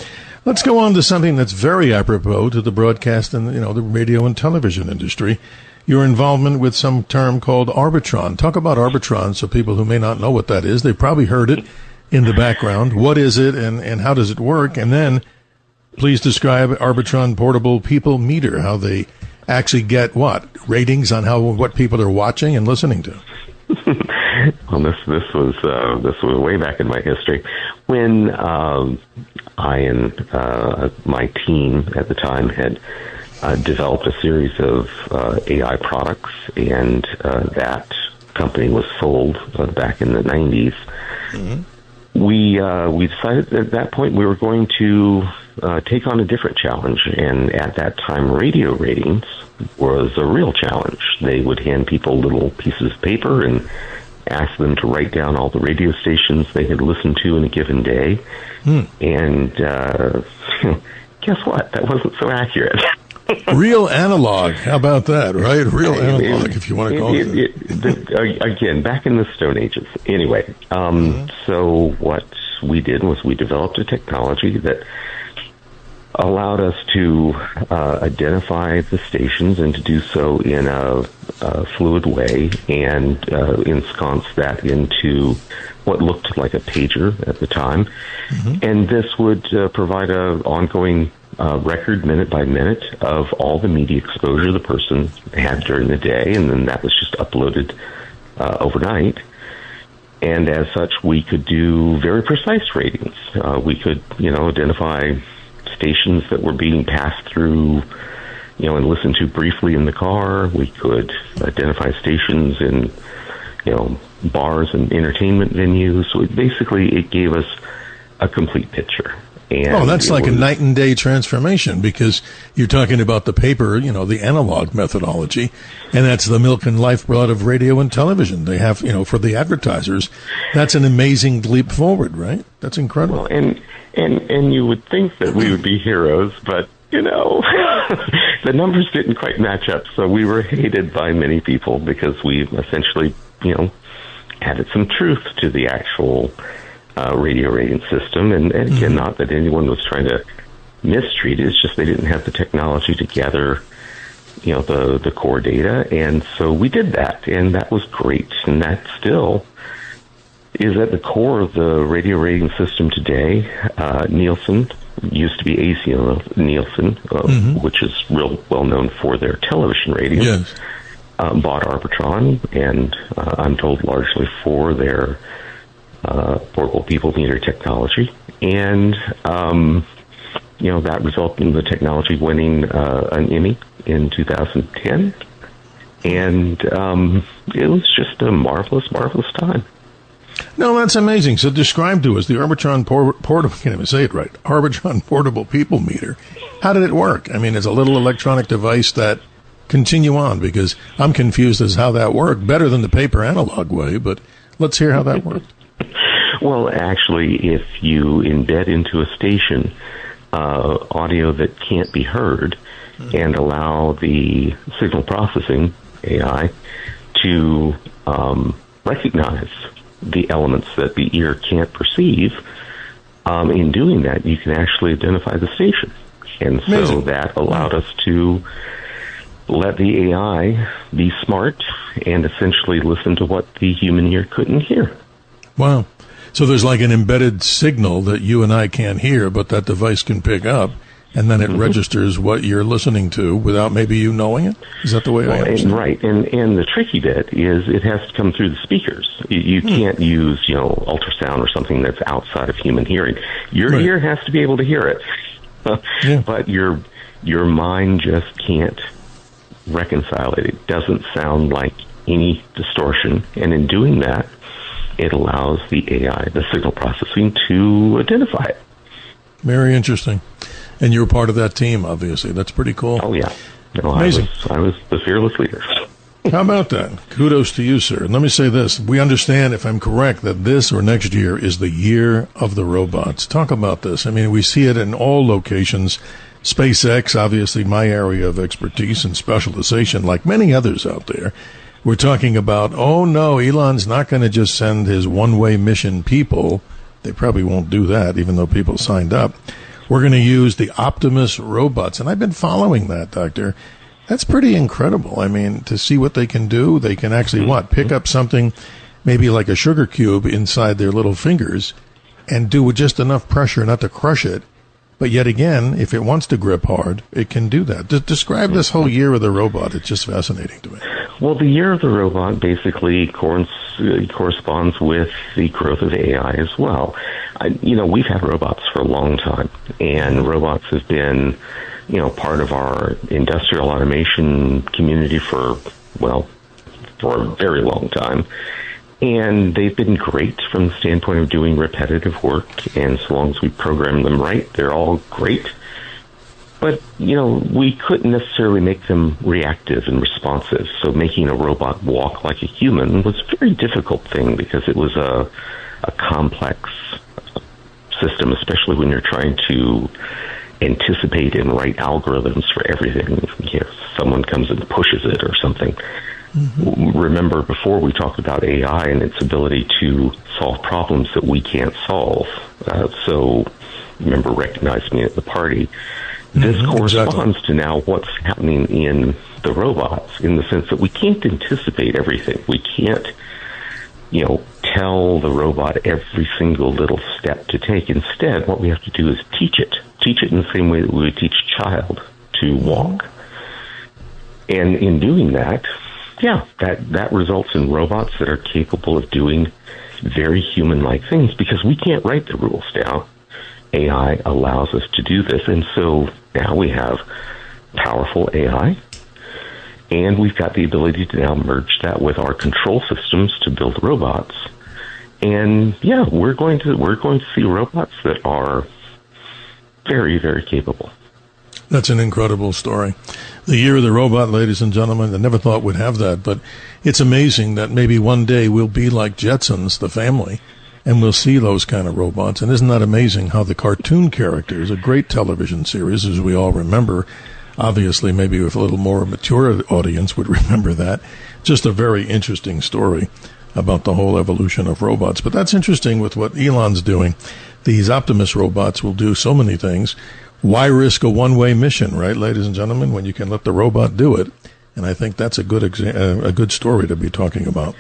[SPEAKER 6] Let's go on to something that's very apropos to the broadcast and the radio and television industry. Your involvement with some term called Arbitron. Talk about Arbitron so people who may not know what that is. They've probably heard it in the background. What is it and how does it work? And then please describe Arbitron Portable People Meter, how they actually get ratings on what people are watching and listening to.
[SPEAKER 16] Well, this was way back in my history when I and my team at the time had developed a series of AI products, and that company was sold back in the 90s. We decided at that point we were going to take on a different challenge, and at that time radio ratings was a real challenge. They would hand people little pieces of paper and ask them to write down all the radio stations they had listened to in a given day, and guess what? That wasn't so accurate.
[SPEAKER 6] Real analog. How about that, right? Real analog, if you want to call it.
[SPEAKER 16] Again, back in the Stone Ages. Anyway, so what we did was we developed a technology that allowed us to identify the stations and to do so in a fluid way and ensconce that into what looked like a pager at the time. And this would provide an ongoing record minute by minute of all the media exposure the person had during the day, and then that was just uploaded overnight. And as such, we could do very precise ratings. We could, identify stations that were being passed through, and listened to briefly in the car. We could identify stations in, bars and entertainment venues. So it gave us a complete picture. And
[SPEAKER 6] that's like a night and day transformation, because you're talking about the paper, the analog methodology, and that's the milk and lifeblood of radio and television. They have, for the advertisers, that's an amazing leap forward, right? That's incredible.
[SPEAKER 16] Well, and you would think that we would be heroes, but, the numbers didn't quite match up. So we were hated by many people because we essentially, added some truth to the actual radio rating system, and again, not that anyone was trying to mistreat it, it's just they didn't have the technology to gather, the core data, and so we did that, and that was great, and that still is at the core of the radio rating system today. Nielsen, used to be AC Nielsen, which is real well known for their television ratings, bought Arbitron, and I'm told largely for their portable people meter technology, and that resulted in the technology winning an Emmy in 2010, and it was just a marvelous time.
[SPEAKER 6] No, that's amazing. So describe to us the Arbitron portable. Can't even say it right. Arbitron portable people meter. How did it work? I mean, it's a little electronic device that. Continue on, because I'm confused as how that worked. Better than the paper analog way, but let's hear how that worked.
[SPEAKER 16] Well, actually, if you embed into a station audio that can't be heard and allow the signal processing AI to recognize the elements that the ear can't perceive, in doing that, you can actually identify the station. And so that allowed us to let the AI be smart and essentially listen to what the human ear couldn't hear.
[SPEAKER 6] Wow. So there's like an embedded signal that you and I can't hear, but that device can pick up, and then it registers what you're listening to without maybe you knowing it? Is that the way I understand it?
[SPEAKER 16] Right. And the tricky bit is it has to come through the speakers. You can't use, ultrasound or something that's outside of human hearing. Your ear has to be able to hear it. But your mind just can't reconcile it. It doesn't sound like any distortion, and in doing that, it allows the AI, the signal processing, to identify it.
[SPEAKER 6] Very interesting. And you're part of that team, obviously. That's pretty cool.
[SPEAKER 16] Oh, yeah. No,
[SPEAKER 6] amazing.
[SPEAKER 16] I was the fearless leader.
[SPEAKER 6] How about that? Kudos to you, sir. And let me say this. We understand, if I'm correct, that this or next year is the year of the robots. Talk about this. I mean, we see it in all locations. SpaceX, obviously my area of expertise and specialization, like many others out there. We're talking about, oh no, Elon's not going to just send his one-way mission people. They probably won't do that, even though people signed up. We're going to use the Optimus robots. And I've been following that, Doctor. That's pretty incredible. I mean, to see what they can do, they can actually, pick up something maybe like a sugar cube inside their little fingers and do with just enough pressure not to crush it. But yet again, if it wants to grip hard, it can do that. Describe this whole year of the robot. It's just fascinating to me.
[SPEAKER 16] Well, the year of the robot basically corresponds with the growth of AI as well. We've had robots for a long time, and robots have been, part of our industrial automation community for a very long time. And they've been great from the standpoint of doing repetitive work, and so long as we program them right, they're all great. But, we couldn't necessarily make them reactive and responsive, so making a robot walk like a human was a very difficult thing because it was a complex system, especially when you're trying to anticipate and write algorithms for everything. If someone comes and pushes it or something. Remember, before we talked about AI and its ability to solve problems that we can't solve. So remember recognized me at the party. This corresponds to now what's happening in the robots, in the sense that we can't anticipate everything. We can't, tell the robot every single little step to take. Instead, what we have to do is teach it. Teach it in the same way that we would teach a child to walk. And in doing that, that results in robots that are capable of doing very human-like things, because we can't write the rules down. AI allows us to do this, and so now we have powerful AI, and we've got the ability to now merge that with our control systems to build robots. And we're going to see robots that are very, very capable.
[SPEAKER 6] That's an incredible story. The year of the robot, ladies and gentlemen, I never thought we'd have that, but it's amazing that maybe one day we'll be like Jetsons, the family, and we'll see those kind of robots. And isn't that amazing how the cartoon characters, a great television series, as we all remember, obviously maybe with a little more mature audience would remember that, just a very interesting story about the whole evolution of robots. But that's interesting with what Elon's doing. These Optimus robots will do so many things. Why risk a one-way mission, right, ladies and gentlemen, when you can let the robot do it? And I think that's a good story to be talking about.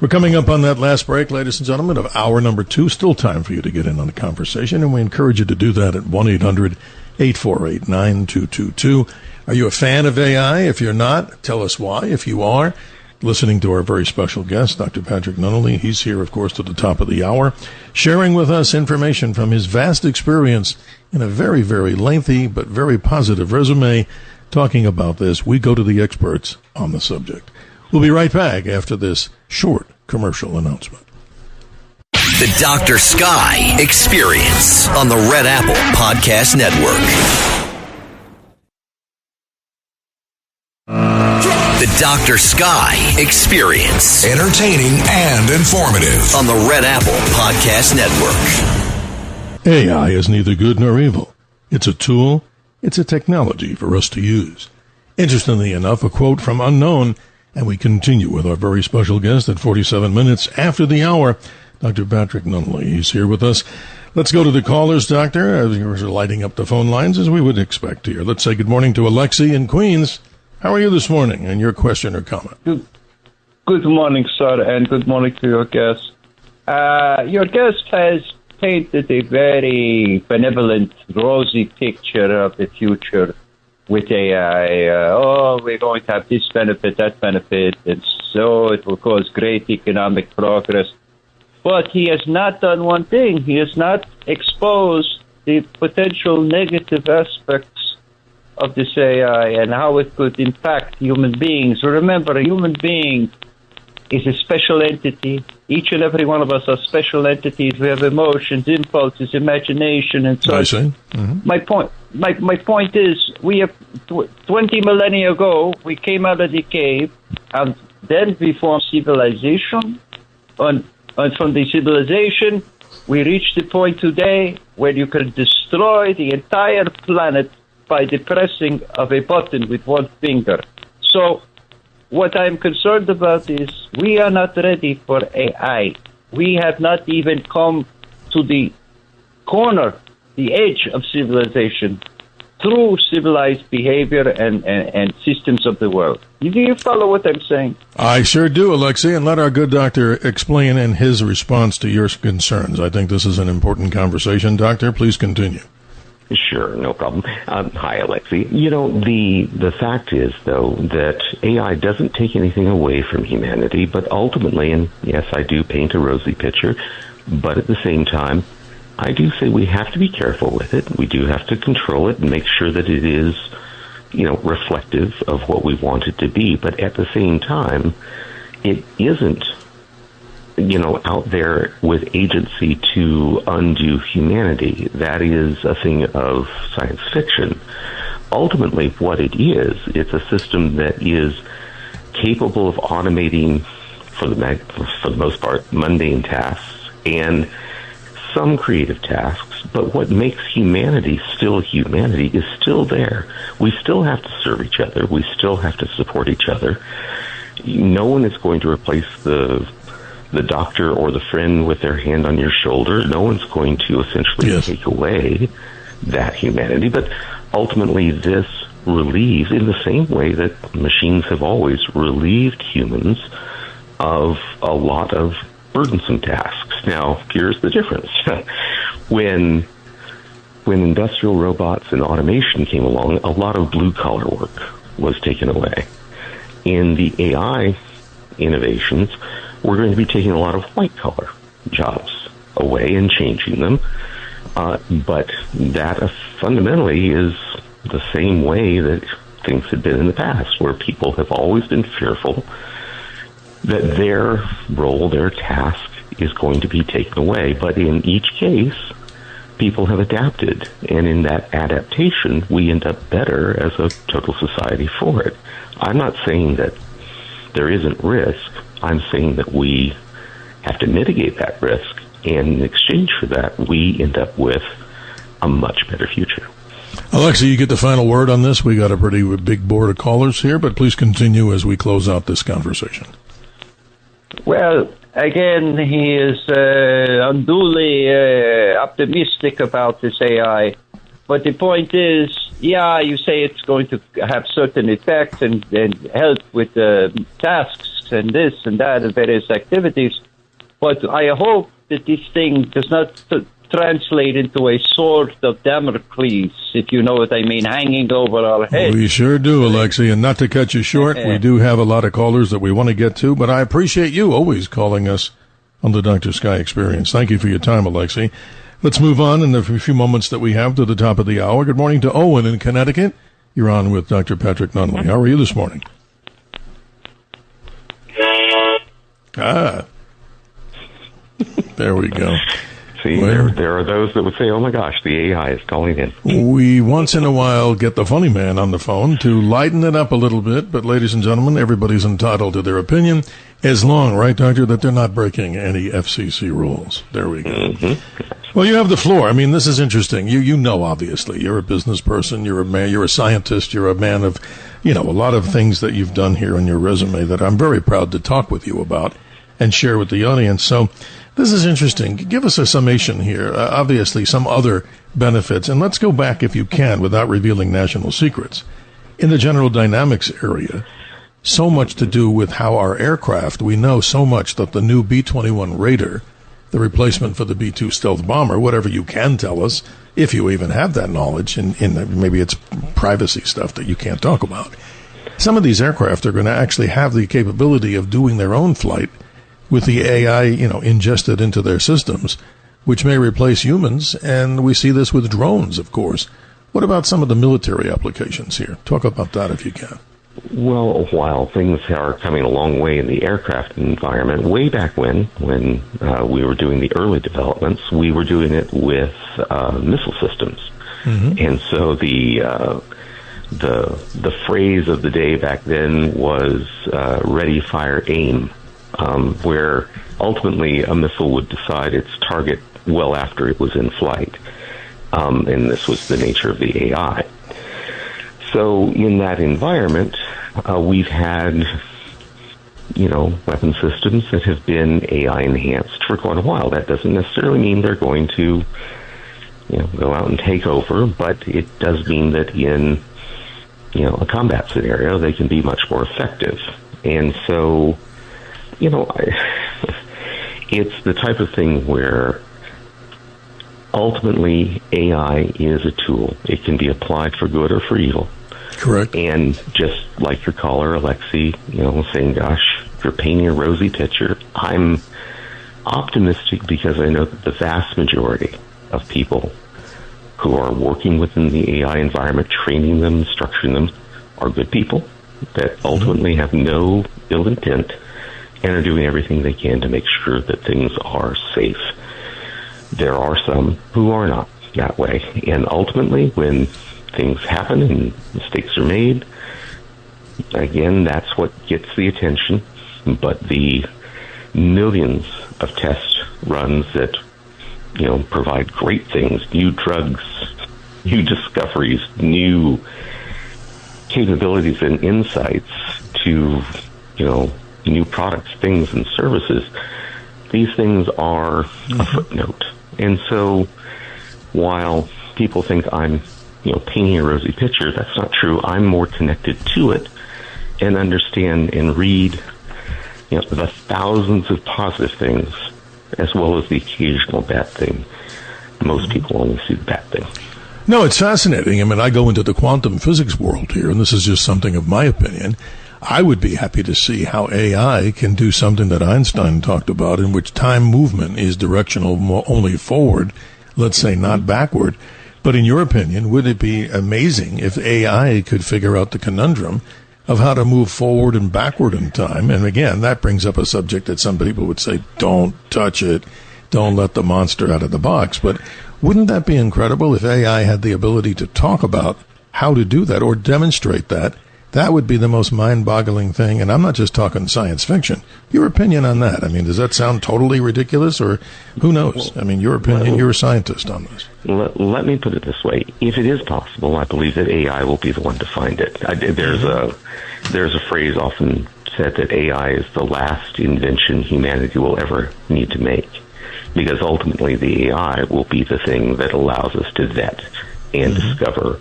[SPEAKER 6] We're coming up on that last break, ladies and gentlemen, of hour number 2. Still time for you to get in on the conversation, and we encourage you to do that at 1-800-848-9222. Are you a fan of AI? If you're not, tell us why. If you are, listening to our very special guest, Dr. Patrick Nunnally. He's here, of course, at the top of the hour, sharing with us information from his vast experience in a very, very lengthy but very positive resume talking about this. We go to the experts on the subject. We'll be right back after this short commercial announcement.
[SPEAKER 5] The Dr. Sky Experience on the Red Apple Podcast Network. The Dr. Sky Experience.
[SPEAKER 8] Entertaining and informative.
[SPEAKER 5] On the Red Apple Podcast Network.
[SPEAKER 6] AI is neither good nor evil. It's a tool. It's a technology for us to use. Interestingly enough, a quote from Unknown, and we continue with our very special guest at 47 minutes after the hour, Dr. Patrick Nunnally. He's here with us. Let's go to the callers, Doctor, as you're lighting up the phone lines as we would expect here. Let's say good morning to Alexi in Queens. How are you this morning? And your question or comment?
[SPEAKER 17] Good morning, sir, and good morning to your guest. Your guest has painted a very benevolent, rosy picture of the future with AI. We're going to have this benefit, that benefit, and so it will cause great economic progress. But he has not done one thing. He has not exposed the potential negative aspects of this AI and how it could impact human beings. Remember, a human being is a special entity. Each and every one of us are special entities. We have emotions, impulses, imagination, and so on.
[SPEAKER 6] Mm-hmm.
[SPEAKER 17] My point is, we have 20 millennia ago, we came out of the cave, and then we formed civilization. And from the civilization, we reached the point today where you can destroy the entire planet by the pressing of a button with one finger. So what I'm concerned about is we are not ready for AI. We have not even come to the corner, the edge of civilization through civilized behavior and systems of the world. Do you follow what I'm saying?
[SPEAKER 6] I sure do, Alexei, and let our good doctor explain in his response to your concerns. I think this is an important conversation. Doctor, please continue.
[SPEAKER 16] Sure, no problem. Hi, Alexei. The fact is, though, that AI doesn't take anything away from humanity, but ultimately, and yes, I do paint a rosy picture, but at the same time, I do say we have to be careful with it. We do have to control it and make sure that it is, reflective of what we want it to be. But at the same time, it isn't, out there with agency to undo humanity. That is a thing of science fiction. Ultimately, what it is, it's a system that is capable of automating, for the most part, mundane tasks and some creative tasks, but what makes humanity humanity is still there. We still have to serve each other. We still have to support each other. No one is going to replace the the doctor or the friend with their hand on your shoulder. No one's going to essentially take away that humanity, but ultimately this relieves, in the same way that machines have always relieved humans of a lot of burdensome tasks. Now, here's the difference. When industrial robots and automation came along, a lot of blue-collar work was taken away. In the AI innovations, we're going to be taking a lot of white-collar jobs away and changing them. But that fundamentally is the same way that things have been in the past, where people have always been fearful that their role, their task, is going to be taken away. But in each case, people have adapted, and in that adaptation, we end up better as a total society for it. I'm not saying that there isn't risk. I'm saying that we have to mitigate that risk, and in exchange for that, we end up with a much better future.
[SPEAKER 6] Alexa, you get the final word on this. We got a pretty big board of callers here, but please continue as we close out this conversation.
[SPEAKER 17] Well, again, he is unduly optimistic about this AI. But the point is, yeah, you say it's going to have certain effects and help with tasks and this and that and various activities. But I hope that this thing does not translate into a sword of Damocles, if you know what I mean, hanging over our heads.
[SPEAKER 6] We sure do, Alexi. And not to cut you short, we do have a lot of callers that we want to get to, but I appreciate you always calling us on the Dr. Sky Experience. Thank you for your time, Alexi. Let's move on in the few moments that we have to the top of the hour. Good morning to Owen in Connecticut. You're on with Dr. Patrick Nunley. How are you this morning? There we go.
[SPEAKER 16] See, there are those that would say, oh my gosh, the AI is calling in.
[SPEAKER 6] We once in a while get the funny man on the phone to lighten it up a little bit, but ladies and gentlemen, everybody's entitled to their opinion, as long, right, Doctor, that they're not breaking any FCC rules. There we go. Mm-hmm. Well, you have the floor. I mean, this is interesting. You know, obviously, you're a business person, you're a man, you're a scientist, you're a man of, a lot of things that you've done here on your resume that I'm very proud to talk with you about and share with the audience. So, this is interesting. Give us a summation here. Obviously, some other benefits. And let's go back, if you can, without revealing national secrets. In the General Dynamics area, so much to do with how our aircraft, we know so much that the new B-21 Raider, the replacement for the B-2 stealth bomber, whatever you can tell us, if you even have that knowledge, in maybe it's privacy stuff that you can't talk about. Some of these aircraft are going to actually have the capability of doing their own flight with the AI, ingested into their systems, which may replace humans, and we see this with drones, of course. What about some of the military applications here? Talk about that if you can.
[SPEAKER 16] Well, while things are coming a long way in the aircraft environment, way back when we were doing the early developments, we were doing it with missile systems. Mm-hmm. And so the phrase of the day back then was ready, fire, aim. Where ultimately a missile would decide its target well after it was in flight. And this was the nature of the AI. So in that environment, we've had, weapon systems that have been AI enhanced for quite a while. That doesn't necessarily mean they're going to, go out and take over, but it does mean that in, a combat scenario, they can be much more effective. And so, it's the type of thing where ultimately AI is a tool. It can be applied for good or for evil.
[SPEAKER 6] Correct.
[SPEAKER 16] And just like your caller, Alexi, saying, gosh, if you're painting a rosy picture, I'm optimistic because I know that the vast majority of people who are working within the AI environment, training them, structuring them, are good people that ultimately have no ill intent and are doing everything they can to make sure that things are safe. There are some who are not that way. And ultimately, when things happen and mistakes are made, again, that's what gets the attention. But the millions of test runs that, provide great things, new drugs, new discoveries, new capabilities and insights to, new products, things, and services, These things are a footnote. And so while people think I'm, painting a rosy picture, that's not true. I'm more connected to it and understand and read, the thousands of positive things as well as the occasional bad thing. Most people only see the bad thing.
[SPEAKER 6] No, it's fascinating. I mean, I go into the quantum physics world here, and this is just something of my opinion. I would be happy to see how AI can do something that Einstein talked about, in which time movement is directional only forward, let's say not backward. But in your opinion, would it be amazing if AI could figure out the conundrum of how to move forward and backward in time? And again, that brings up a subject that some people would say, don't touch it, don't let the monster out of the box. But wouldn't that be incredible if AI had the ability to talk about how to do that or demonstrate that? That would be the most mind-boggling thing, and I'm not just talking science fiction. Your opinion on that? I mean, does that sound totally ridiculous, or who knows? I mean, your opinion, you're a scientist on this.
[SPEAKER 16] Let me put it this way. If it is possible, I believe that AI will be the one to find it. There's a phrase often said that AI is the last invention humanity will ever need to make, because ultimately the AI will be the thing that allows us to vet and discover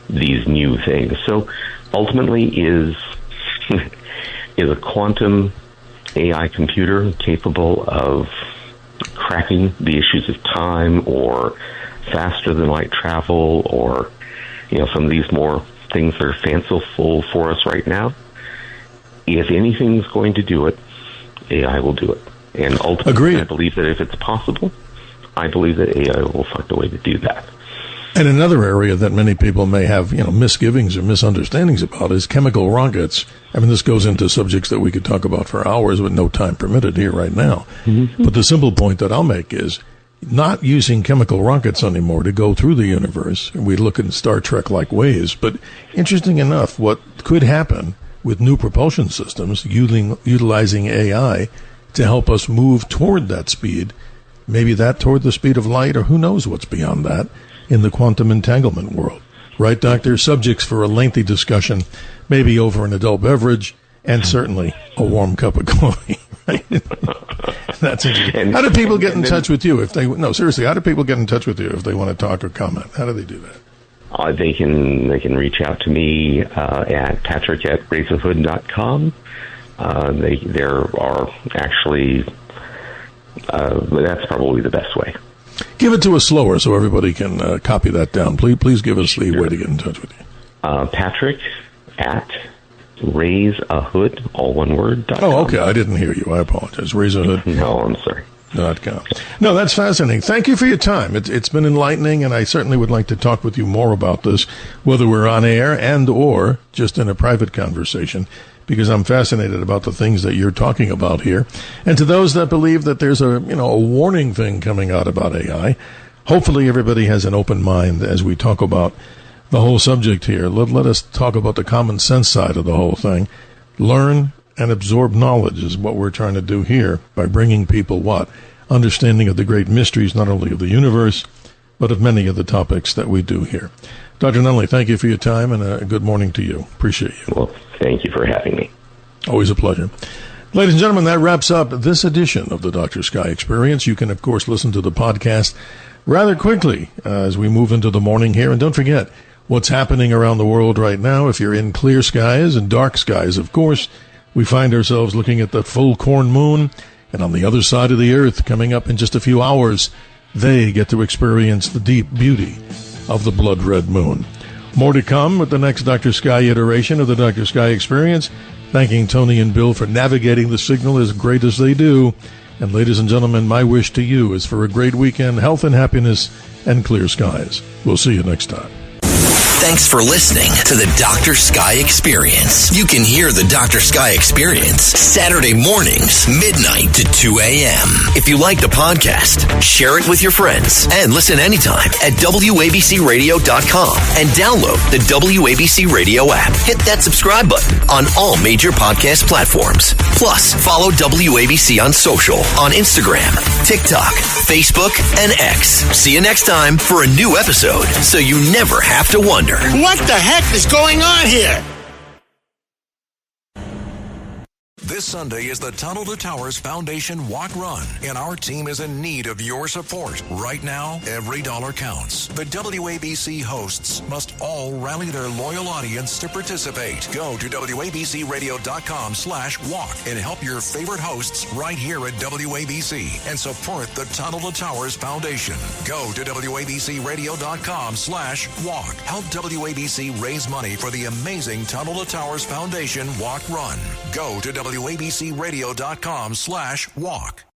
[SPEAKER 16] these new things. So ultimately, is a quantum AI computer capable of cracking the issues of time, or faster than light travel, or some of these more things that are fanciful for us right now? If anything's going to do it, AI will do it. And ultimately,
[SPEAKER 6] Agreed.
[SPEAKER 16] I believe that if it's possible, I believe that AI will find a way to do that.
[SPEAKER 6] And another area that many people may have, misgivings or misunderstandings about is chemical rockets. I mean, this goes into subjects that we could talk about for hours with no time permitted here right now. Mm-hmm. But the simple point that I'll make is not using chemical rockets anymore to go through the universe. We look in Star Trek-like ways. But interesting enough, what could happen with new propulsion systems utilizing AI to help us move toward that speed, maybe that toward the speed of light, or who knows what's beyond that, in the quantum entanglement world. Right, Doctor? Subjects for a lengthy discussion, maybe over an adult beverage, and certainly a warm cup of coffee. Right? That's interesting. How do people get in touch with you if they... No, seriously, how do people get in touch with you if they want to talk or comment? How do they do that?
[SPEAKER 16] They can reach out to me at patrick@razorhood.com. There are actually... that's probably the best way.
[SPEAKER 6] Give it to us slower so everybody can copy that down. Please give us the way to get in touch with you.
[SPEAKER 16] Patrick at RaiseAHood, all one word.
[SPEAKER 6] Oh, okay. I didn't hear you. I apologize. RaiseAHood.
[SPEAKER 16] No, I'm sorry.
[SPEAKER 6] .com. No, that's fascinating. Thank you for your time. It's been enlightening, and I certainly would like to talk with you more about this, whether we're on air and or just in a private conversation, because I'm fascinated about the things that you're talking about here. And to those that believe that there's a warning thing coming out about AI, hopefully everybody has an open mind as we talk about the whole subject here. Let us talk about the common sense side of the whole thing. Learn and absorb knowledge is what we're trying to do here by bringing people what? Understanding of the great mysteries, not only of the universe, but of many of the topics that we do here. Dr. Nunley, thank you for your time, and a good morning to you. Appreciate you.
[SPEAKER 16] Well, thank you for having me.
[SPEAKER 6] Always a pleasure. Ladies and gentlemen, that wraps up this edition of the Dr. Sky Experience. You can, of course, listen to the podcast rather quickly as we move into the morning here. And don't forget what's happening around the world right now. If you're in clear skies and dark skies, of course, we find ourselves looking at the full corn moon. And on the other side of the earth, coming up in just a few hours, they get to experience the deep beauty of the blood red moon. More to come with the next Dr. Sky iteration of the Dr. Sky Experience. Thanking Tony and Bill for navigating the signal as great as they do. And ladies and gentlemen, my wish to you is for a great weekend, health and happiness, and clear skies. We'll see you next time.
[SPEAKER 5] Thanks for listening to the Dr. Sky Experience. You can hear the Dr. Sky Experience Saturday mornings, midnight to 2 a.m. If you like the podcast, share it with your friends and listen anytime at WABCRadio.com and download the WABC Radio app. Hit that subscribe button on all major podcast platforms. Plus, follow WABC on social on Instagram, TikTok, Facebook, and X. See you next time for a new episode so you never have to wonder.
[SPEAKER 18] What the heck is going on here?
[SPEAKER 8] This Sunday is the Tunnel to Towers Foundation Walk Run, and our team is in need of your support. Right now, every dollar counts. The WABC hosts must all rally their loyal audience to participate. Go to WABCRadio.com/walk and help your favorite hosts right here at WABC and support the Tunnel to Towers Foundation. Go to WABCRadio.com/walk. Help WABC raise money for the amazing Tunnel to Towers Foundation Walk Run. Go to WABCRadio.com/walk.